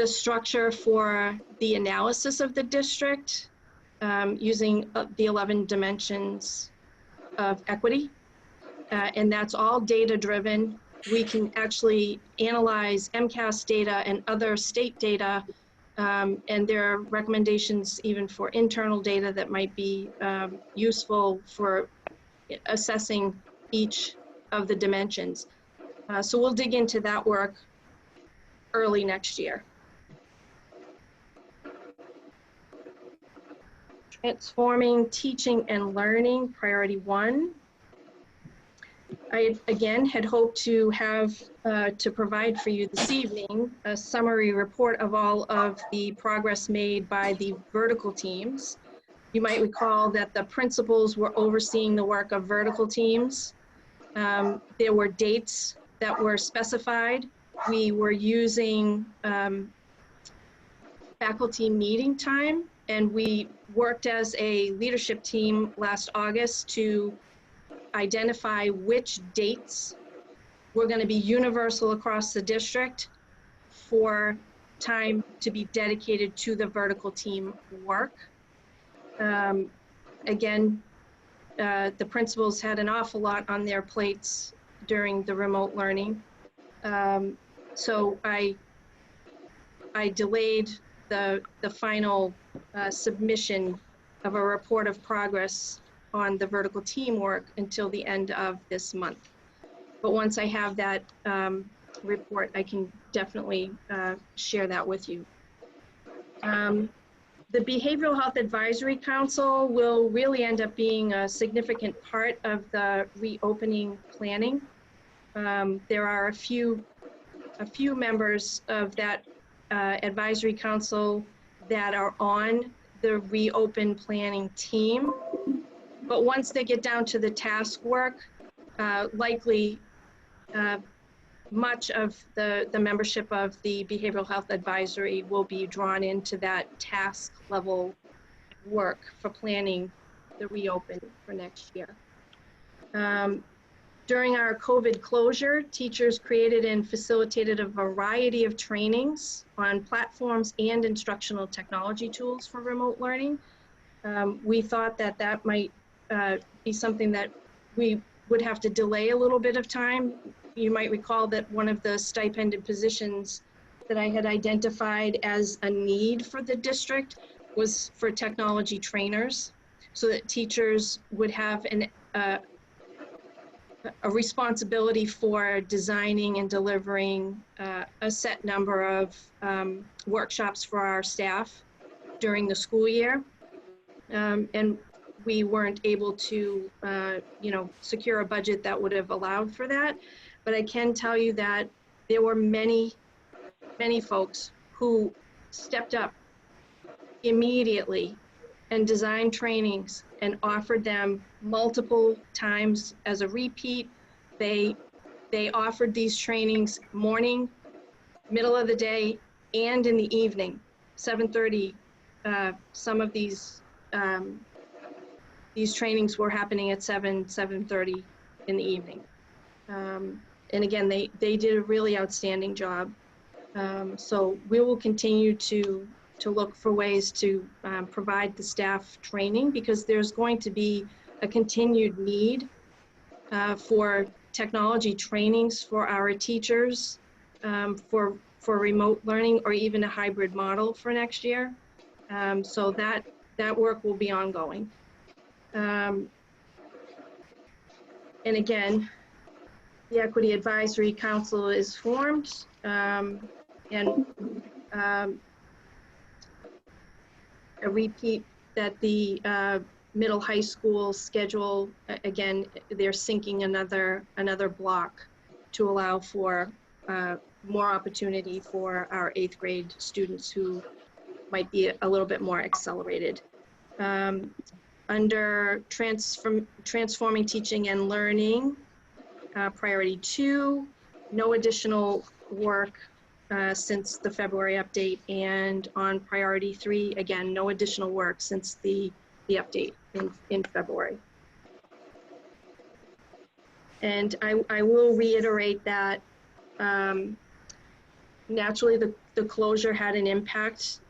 structure for the analysis of the district using the 11 dimensions of equity. And that's all data driven. We can actually analyze MCAS data and other state data, and there are recommendations even for internal data that might be useful for assessing each of the dimensions. So we'll dig into that work early next year. Transforming teaching and learning, priority 1. I, again, had hoped to have, to provide for you this evening, a summary report of all of the progress made by the vertical teams. You might recall that the principals were overseeing the work of vertical teams. There were dates that were specified. We were using faculty meeting time, and we worked as a leadership team last August to identify which dates were going to be universal across the district for time to be dedicated to the vertical team work. Again, the principals had an awful lot on their plates during the remote learning. So I delayed the final submission of a report of progress on the vertical teamwork until the end of this month. But once I have that report, I can definitely share that with you. The Behavioral Health Advisory Council will really end up being a significant part of the reopening planning. There are a few members of that advisory council that are on the reopen planning team. But once they get down to the task work, likely much of the membership of the Behavioral Health Advisory will be drawn into that task level work for planning the reopen for next year. During our COVID closure, teachers created and facilitated a variety of trainings on platforms and instructional technology tools for remote learning. We thought that that might be something that we would have to delay a little bit of time. You might recall that one of the stipended positions that I had identified as a need for the district was for technology trainers, so that teachers would have a responsibility for designing and delivering a set number of workshops for our staff during the school year. And we weren't able to, secure a budget that would have allowed for that. But I can tell you that there were many folks who stepped up immediately and designed trainings and offered them multiple times as a repeat. They offered these trainings morning, middle of the day, and in the evening, 7:30. Some of these trainings were happening at 7:30 in the evening. And again, they did a really outstanding job. So we will continue to look for ways to provide the staff training, because there's going to be a continued need for technology trainings for our teachers, for remote learning, or even a hybrid model for next year. So that work will be ongoing. And again, the Equity Advisory Council is formed, and a repeat that the middle high school schedule, again, they're syncing another block to allow for more opportunity for our 8th grade students who might be a little bit more accelerated. Under transforming teaching and learning, priority 2, no additional work since the February update, and on priority 3, again, no additional work since the update in February. And I will reiterate that naturally the closure had an impact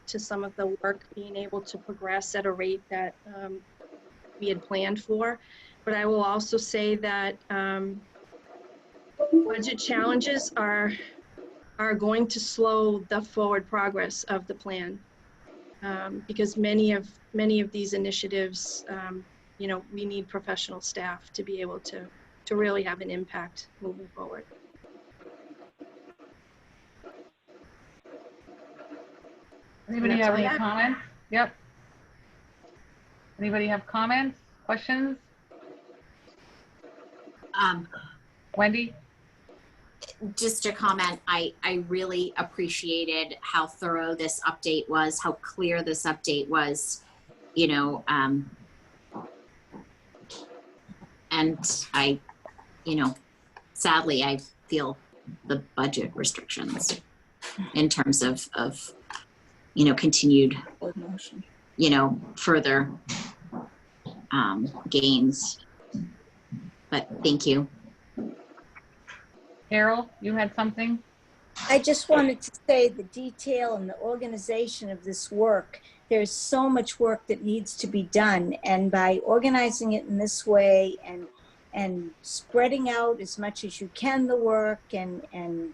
to some of the work being able to progress at a rate that we had planned for. But I will also say that budget challenges are going to slow the forward progress of the plan, because many of these initiatives, we need professional staff to be able to really have an impact moving forward. Anybody have any comments? Yep. Anybody have comments, questions? Wendy? Just a comment, I really appreciated how thorough this update was, how clear this update was. you know, and I, you know, sadly, I feel the budget restrictions in terms of, you know, continued, you know, further gains. But thank you. Carol, you had something? I just wanted to say the detail and the organization of this work. There's so much work that needs to be done, and by organizing it in this way and spreading out as much as you can the work and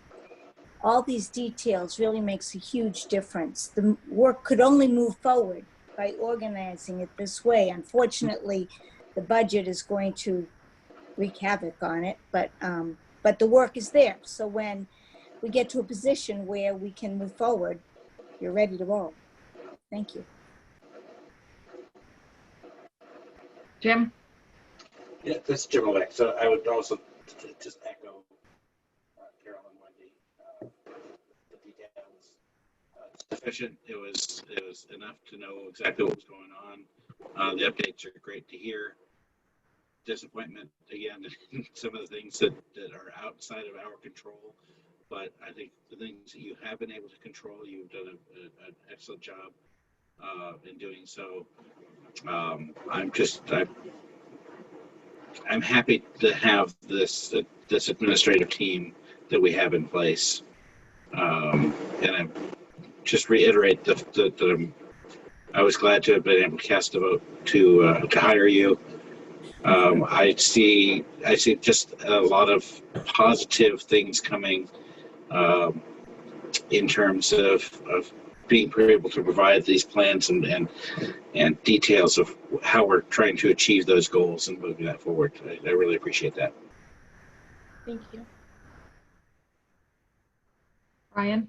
all these details really makes a huge difference. The work could only move forward by organizing it this way. Unfortunately, the budget is going to wreak havoc on it, but the work is there. So when we get to a position where we can move forward, you're ready to roll. Thank you. Jim? Yeah, this is Jim Leck. So I would also just echo Carol and Wendy. The detail was sufficient. It was enough to know exactly what was going on. The updates are great to hear. Disappointment again, some of the things that are outside of our control. But I think the things that you have been able to control, you've done an excellent job in doing so. I'm happy to have this administrative team that we have in place, and I just reiterate that I was glad to have been able to cast a vote to hire you. I see just a lot of positive things coming in terms of being able to provide these plans and details of how we're trying to achieve those goals and moving that forward. I really appreciate that. Thank you. Brian?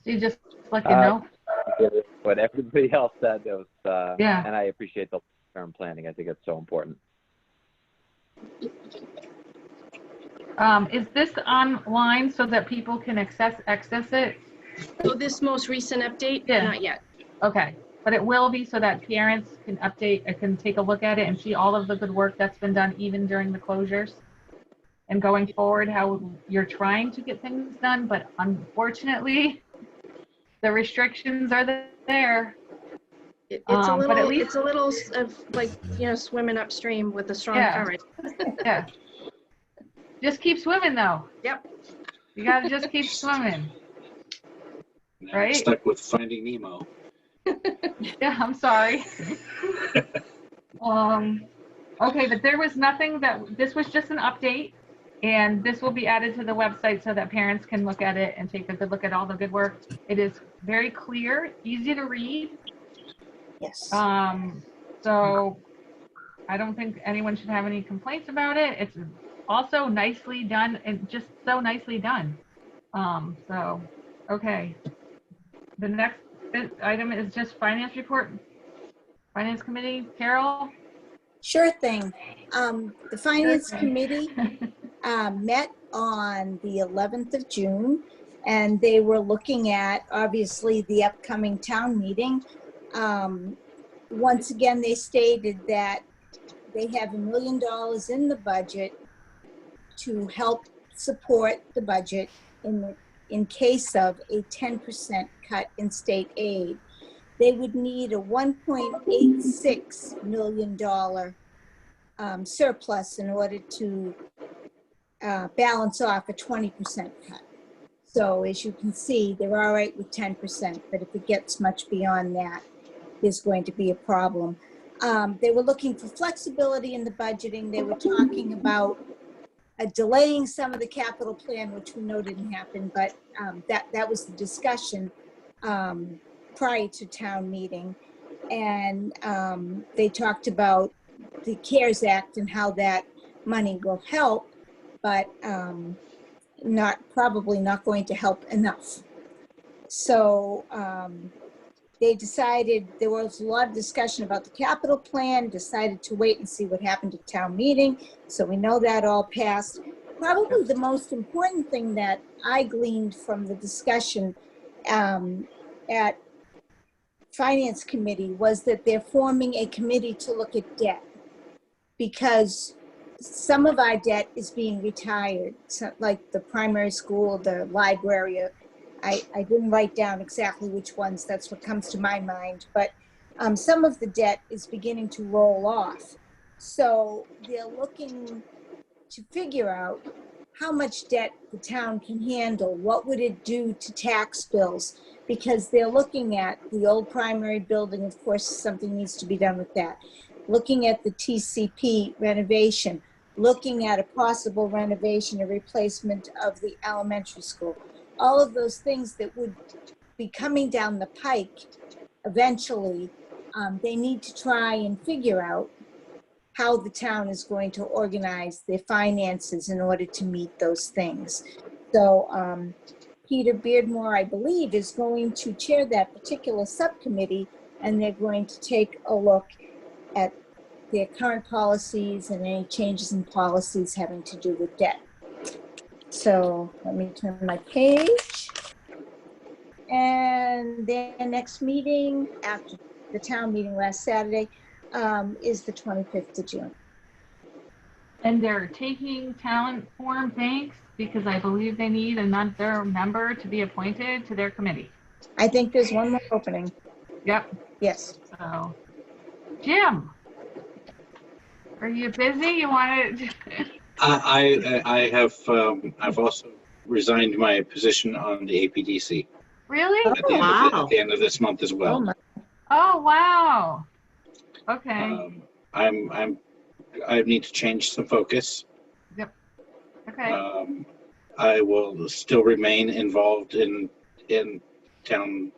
You just let you know. What everybody else said, it was, Yeah. and I appreciate the long-term planning. I think it's so important. Is this online so that people can access it? So this most recent update? Yeah. Not yet. Okay, but it will be so that parents can can take a look at it and see all of the good work that's been done even during the closures. And going forward, how you're trying to get things done, but unfortunately, the restrictions are there. It's a little, but at least, it's a little of like, you know, swimming upstream with a strong Yeah. current. Yeah. Just keep swimming though. Yep. You gotta just keep swimming. Now we're Right? stuck with Finding Nemo. Yeah, I'm sorry. Okay, but there was nothing this was just an update, and this will be added to the website so that parents can look at it and take a good look at all the good work. It is very clear, easy to read. Yes. So I don't think anyone should have any complaints about it. It's also nicely done and just so nicely done. So, okay. The next item is just finance report. Finance committee, Carol? Sure thing. The Finance Sure thing. Committee met on the 11th of June, and they were looking at, obviously, the upcoming town meeting. Once again, they stated that they have $1 million in the budget to help support the budget in case of a 10% cut in state aid. They would need a $1.86 million surplus in order to balance off a 20% cut. So as you can see, they're all right with 10%, but if it gets much beyond that, there's going to be a problem. They were looking for flexibility in the budgeting. They were talking about delaying some of the capital plan, which we know didn't happen, but that was the discussion prior to town meeting. And they talked about the CARES Act and how that money will help, but probably not going to help enough. So they decided, there was a lot of discussion about the capital plan, decided to wait and see what happened at town meeting. So we know that all passed. Probably the most important thing that I gleaned from the discussion finance committee was that they're forming a committee to look at debt, because some of our debt is being retired, so like the primary school, the library. I didn't write down exactly which ones, that's what comes to my mind, but some of the debt is beginning to roll off. So they're looking to figure out how much debt the town can handle. What would it do to tax bills? Because they're looking at the old primary building, of course, something needs to be done with that. Looking at the TCP renovation, looking at a possible renovation or replacement of the elementary school. All of those things that would be coming down the pike eventually, they need to try and figure out how the town is going to organize their finances in order to meet those things. So Peter Beardmore, I believe, is going to chair that particular subcommittee, and they're going to take a look at their current policies and any changes in policies having to do with debt. So let me turn my page. And their next meeting after the town meeting last Saturday is the 25th of June. And they're taking talent form, thanks, because I believe they need another member to be appointed to their committee. I think there's one more opening. Yep. Yes. So, Jim, are you busy? You want to? I have, I've also resigned my position on the APDC Really? at the end of this month as well. Oh my. Oh, wow. Okay. I need to change some focus. Okay. I will still remain involved in town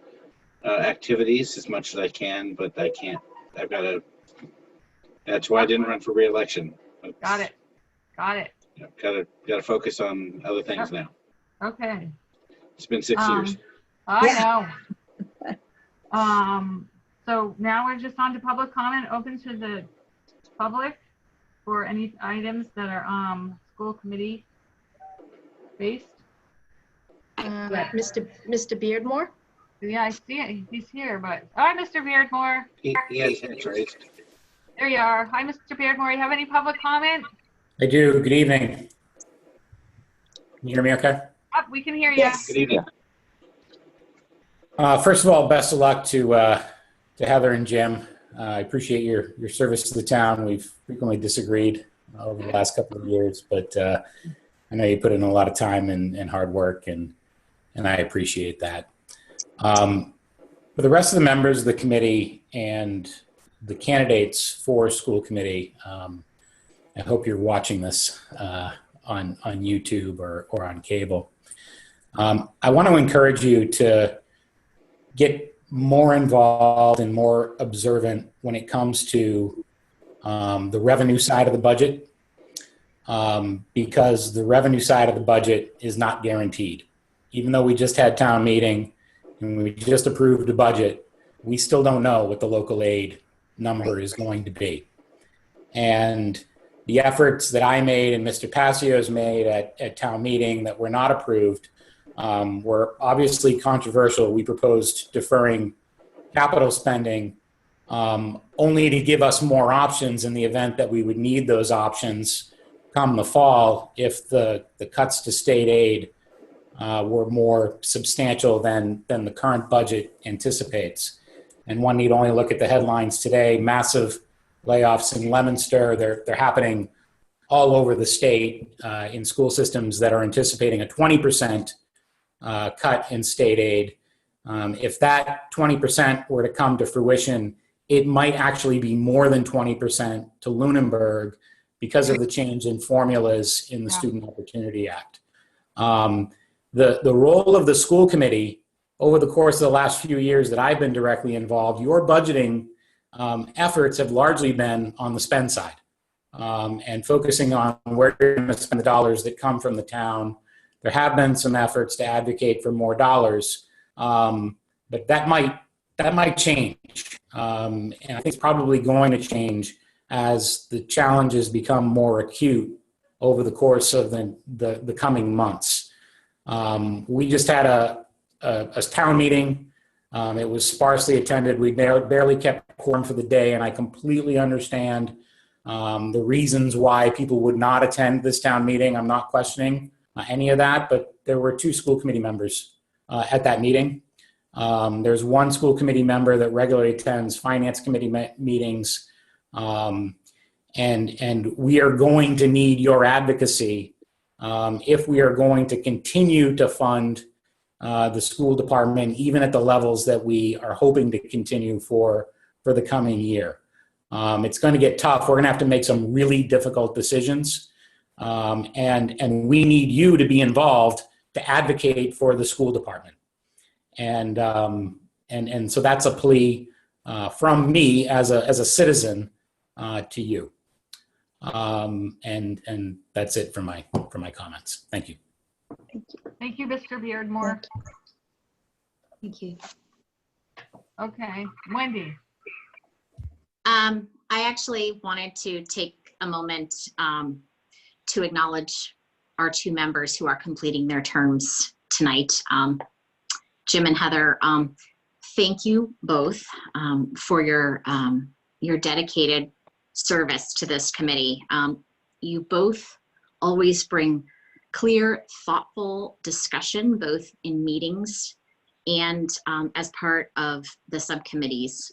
activities as much as I can, but I can't. I've got to. That's why I didn't run for re-election. Got it. Got it. Got to focus on other things now. Okay. It's been 6 years. I know. So now we're just on to public comment, open to the public for any items that are school committee based. Mr. Beardmore? Yeah, I see it. He's here, but hi, Mr. Beardmore. He has hands raised. There you are. Hi, Mr. Beardmore. You have any public comment? I do. Good evening. Can you hear me okay? Oh, we can hear you. Yes. Good evening. First of all, best of luck to Heather and Jim. I appreciate your service to the town. We've frequently disagreed over the last couple of years, but I know you put in a lot of time and hard work, and I appreciate that. For the rest of the members of the committee and the candidates for school committee, I hope you're watching this on YouTube or on cable. I want to encourage you to get more involved and more observant when it comes to the revenue side of the budget, because the revenue side of the budget is not guaranteed. Even though we just had town meeting and we just approved a budget, we still don't know what the local aid number is going to be. And the efforts that I made and Mr. Passio's made at town meeting that were not approved were obviously controversial. We proposed deferring capital spending only to give us more options in the event that we would need those options come the fall if the cuts to state aid were more substantial than the current budget anticipates. And one need only look at the headlines today. Massive layoffs in Leominster. They're happening all over the state in school systems that are anticipating a 20% cut in state aid. If that 20% were to come to fruition, it might actually be more than 20% to Lunenburg because of the change in formulas in the Student Opportunity Act. The role of the school committee over the course of the last few years that I've been directly involved, your budgeting efforts have largely been on the spend side and focusing on where you're going to spend the dollars that come from the town. There have been some efforts to advocate for more dollars, but that might change. And I think it's probably going to change as the challenges become more acute over the course of the coming months. We just had a town meeting It was sparsely attended. We barely kept quorum for the day, and I completely understand the reasons why people would not attend this town meeting. I'm not questioning any of that, but there were 2 school committee members at that meeting. There's 1 school committee member that regularly attends finance committee meetings. And we are going to need your advocacy if we are going to continue to fund the school department, even at the levels that we are hoping to continue for the coming year. It's going to get tough. We're going to have to make some really difficult decisions. And we need you to be involved to advocate for the school department. And so that's a plea from me as a citizen to you. And that's it for my comments. Thank you. Thank you, Mr. Beardmore. Thank you. Okay, Wendy. I actually wanted to take a moment to acknowledge our 2 members who are completing their terms tonight. Jim and Heather, thank you both for your dedicated service to this committee. You both always bring clear, thoughtful discussion, both in meetings and as part of the subcommittees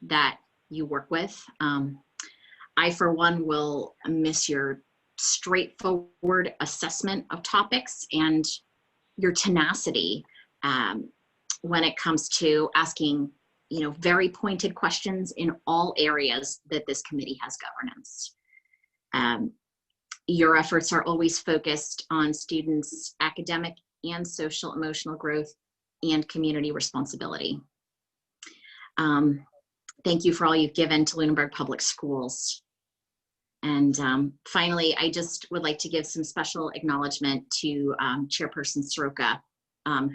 that you work with. I, for one, will miss your straightforward assessment of topics and your tenacity when it comes to asking, very pointed questions in all areas that this committee has governance. Your efforts are always focused on students' academic and social emotional growth and community responsibility. Thank you for all you've given to Lunenburg Public Schools. And finally, I just would like to give some special acknowledgement to Chairperson Soroka,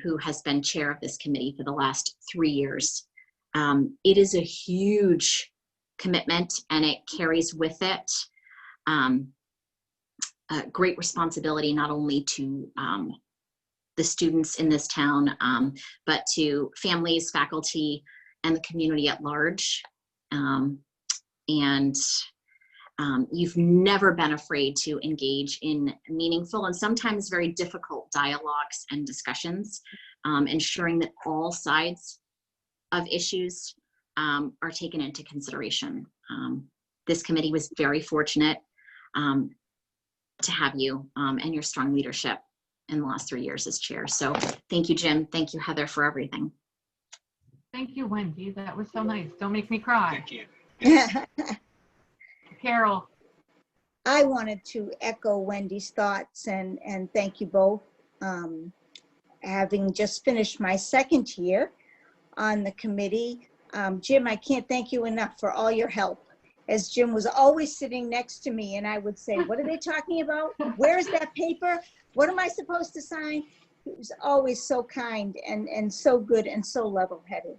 who has been chair of this committee for the last 3 years. It is a huge commitment, and it carries with it great responsibility, not only to the students in this town, but to families, faculty, and the community at large. You've never been afraid to engage in meaningful and sometimes very difficult dialogues and discussions, ensuring that all sides of issues are taken into consideration. This committee was very fortunate to have you and your strong leadership in the last 3 years as chair. So thank you, Jim. Thank you, Heather, for everything. Thank you, Wendy. That was so nice. Don't make me cry. Thank you. Carol. I wanted to echo Wendy's thoughts and thank you both. Having just finished my 2nd year on the committee, Jim, I can't thank you enough for all your help, as Jim was always sitting next to me and I would say, what are they talking about? Where's that paper? What am I supposed to sign? He was always so kind and so good and so level-headed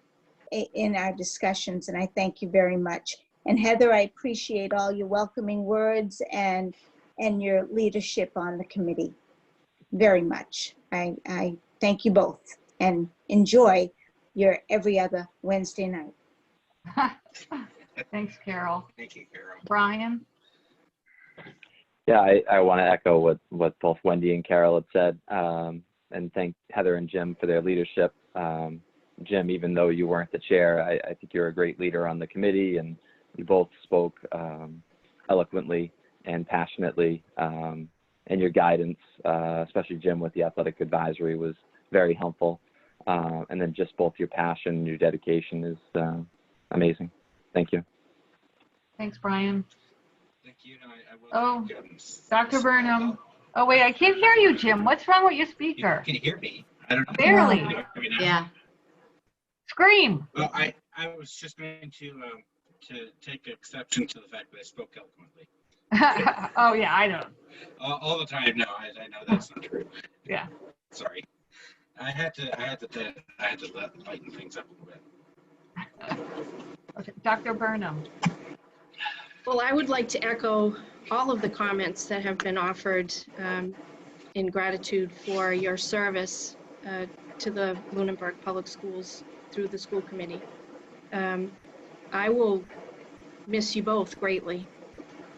in our discussions, and I thank you very much. And Heather, I appreciate all your welcoming words and your leadership on the committee very much. I thank you both and enjoy your every other Wednesday night. Thanks, Carol. Thank you, Carol. Brian. Yeah, I want to echo what both Wendy and Carol had said, and thank Heather and Jim for their leadership. Jim, even though you weren't the chair, I think you're a great leader on the committee, and you both spoke eloquently and passionately, and your guidance, especially Jim with the athletic advisory, was very helpful. And then just both your passion and your dedication is amazing. Thank you. Thanks, Brian. Thank you. No, I will. Oh, Dr. Burnham. Oh, wait, I can't hear you, Jim. What's wrong with your speaker? Can you hear me? I don't know. Barely. Can you hear me now? Yeah. Scream. Well, I was just going to take exception to the fact that I spoke eloquently. Oh, yeah, I know. All the time. No, I know that's not true. Yeah. Sorry. I had to lighten things up a little bit. Okay, Dr. Burnham. Well, I would like to echo all of the comments that have been offered in gratitude for your service to the Lunenburg Public Schools through the school committee. I will miss you both greatly.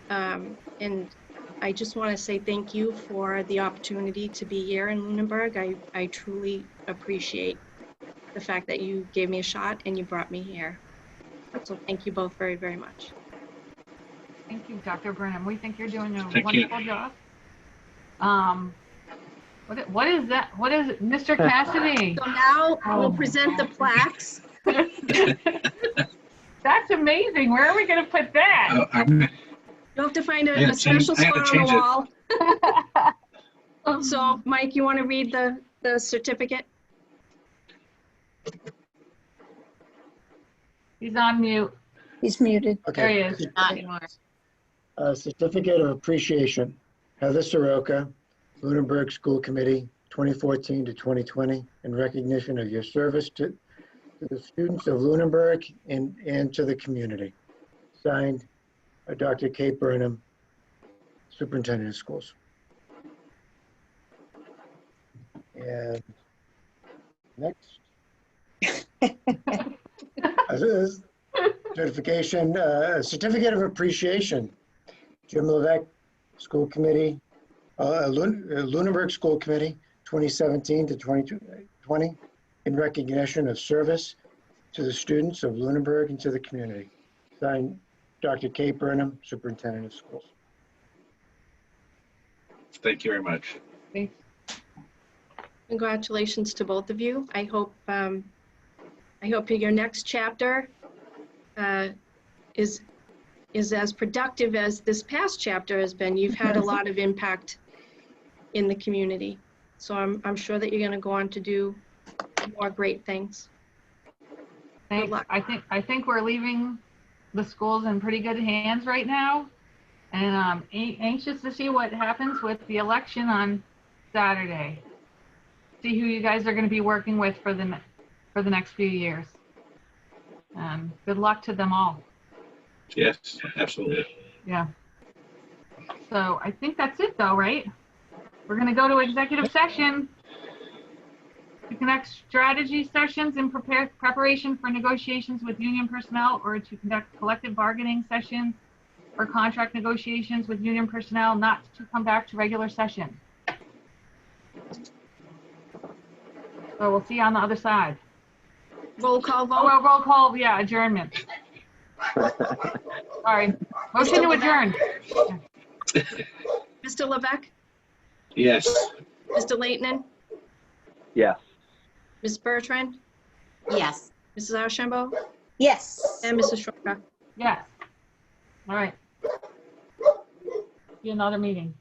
And I just want to say thank you for the opportunity to be here in Lunenburg. I truly appreciate the fact that you gave me a shot and you brought me here. So thank you both very, very much. Thank you, Dr. Burnham. We think you're doing a Thank you. wonderful job. What is that? What is it? Mr. Cassidy? So now I Oh will my present the God. plaques. That's amazing. Where are we going to put that? You'll have to find I gotta a special change- I gotta spot on the change wall. So Mike, you want to read the certificate? He's on mute. He's muted. There he Okay. is. Not anymore. Certificate of Appreciation, Heather Soroka, Lunenburg School Committee, 2014 to 2020, in recognition of your service to the students of Lunenburg and to the community. Signed, Dr. Kate Burnham, Superintendent of Schools. And next. This is certification, Certificate of Appreciation, Jim Levesque, School Committee, Lunenburg School Committee, 2017 to 2020, in recognition of service to the students of Lunenburg and to the community. Signed, Dr. Kate Burnham, Superintendent of Schools. Thank you very much. Thanks. Congratulations to both of you. I hope your next chapter is as productive as this past chapter has been. You've had a lot of impact in the community. So I'm sure that you're going to go on to do more great things. Thanks. luck. I think we're leaving the schools in pretty good hands right now, and anxious to see what happens with the election on Saturday. See who you guys are going to be working with for the next few years. Good luck to them all. Yes, absolutely. Yeah. So I think that's it though, right? We're going to go to executive session to conduct strategy sessions in preparation for negotiations with union personnel, or to conduct collective bargaining sessions or contract negotiations with union personnel, not to come back to regular session. So we'll see you on the other side. Roll call Oh, vote. well, roll call, yeah, adjournment. Sorry. Motion to adjourn. Mr. Levesque, Yes. Mr. Leighton, Yes. Ms. Bertrand, Yes. Mrs. Archambault, Yes. and Mrs. Schroeder. Yes. All right. See you another meeting.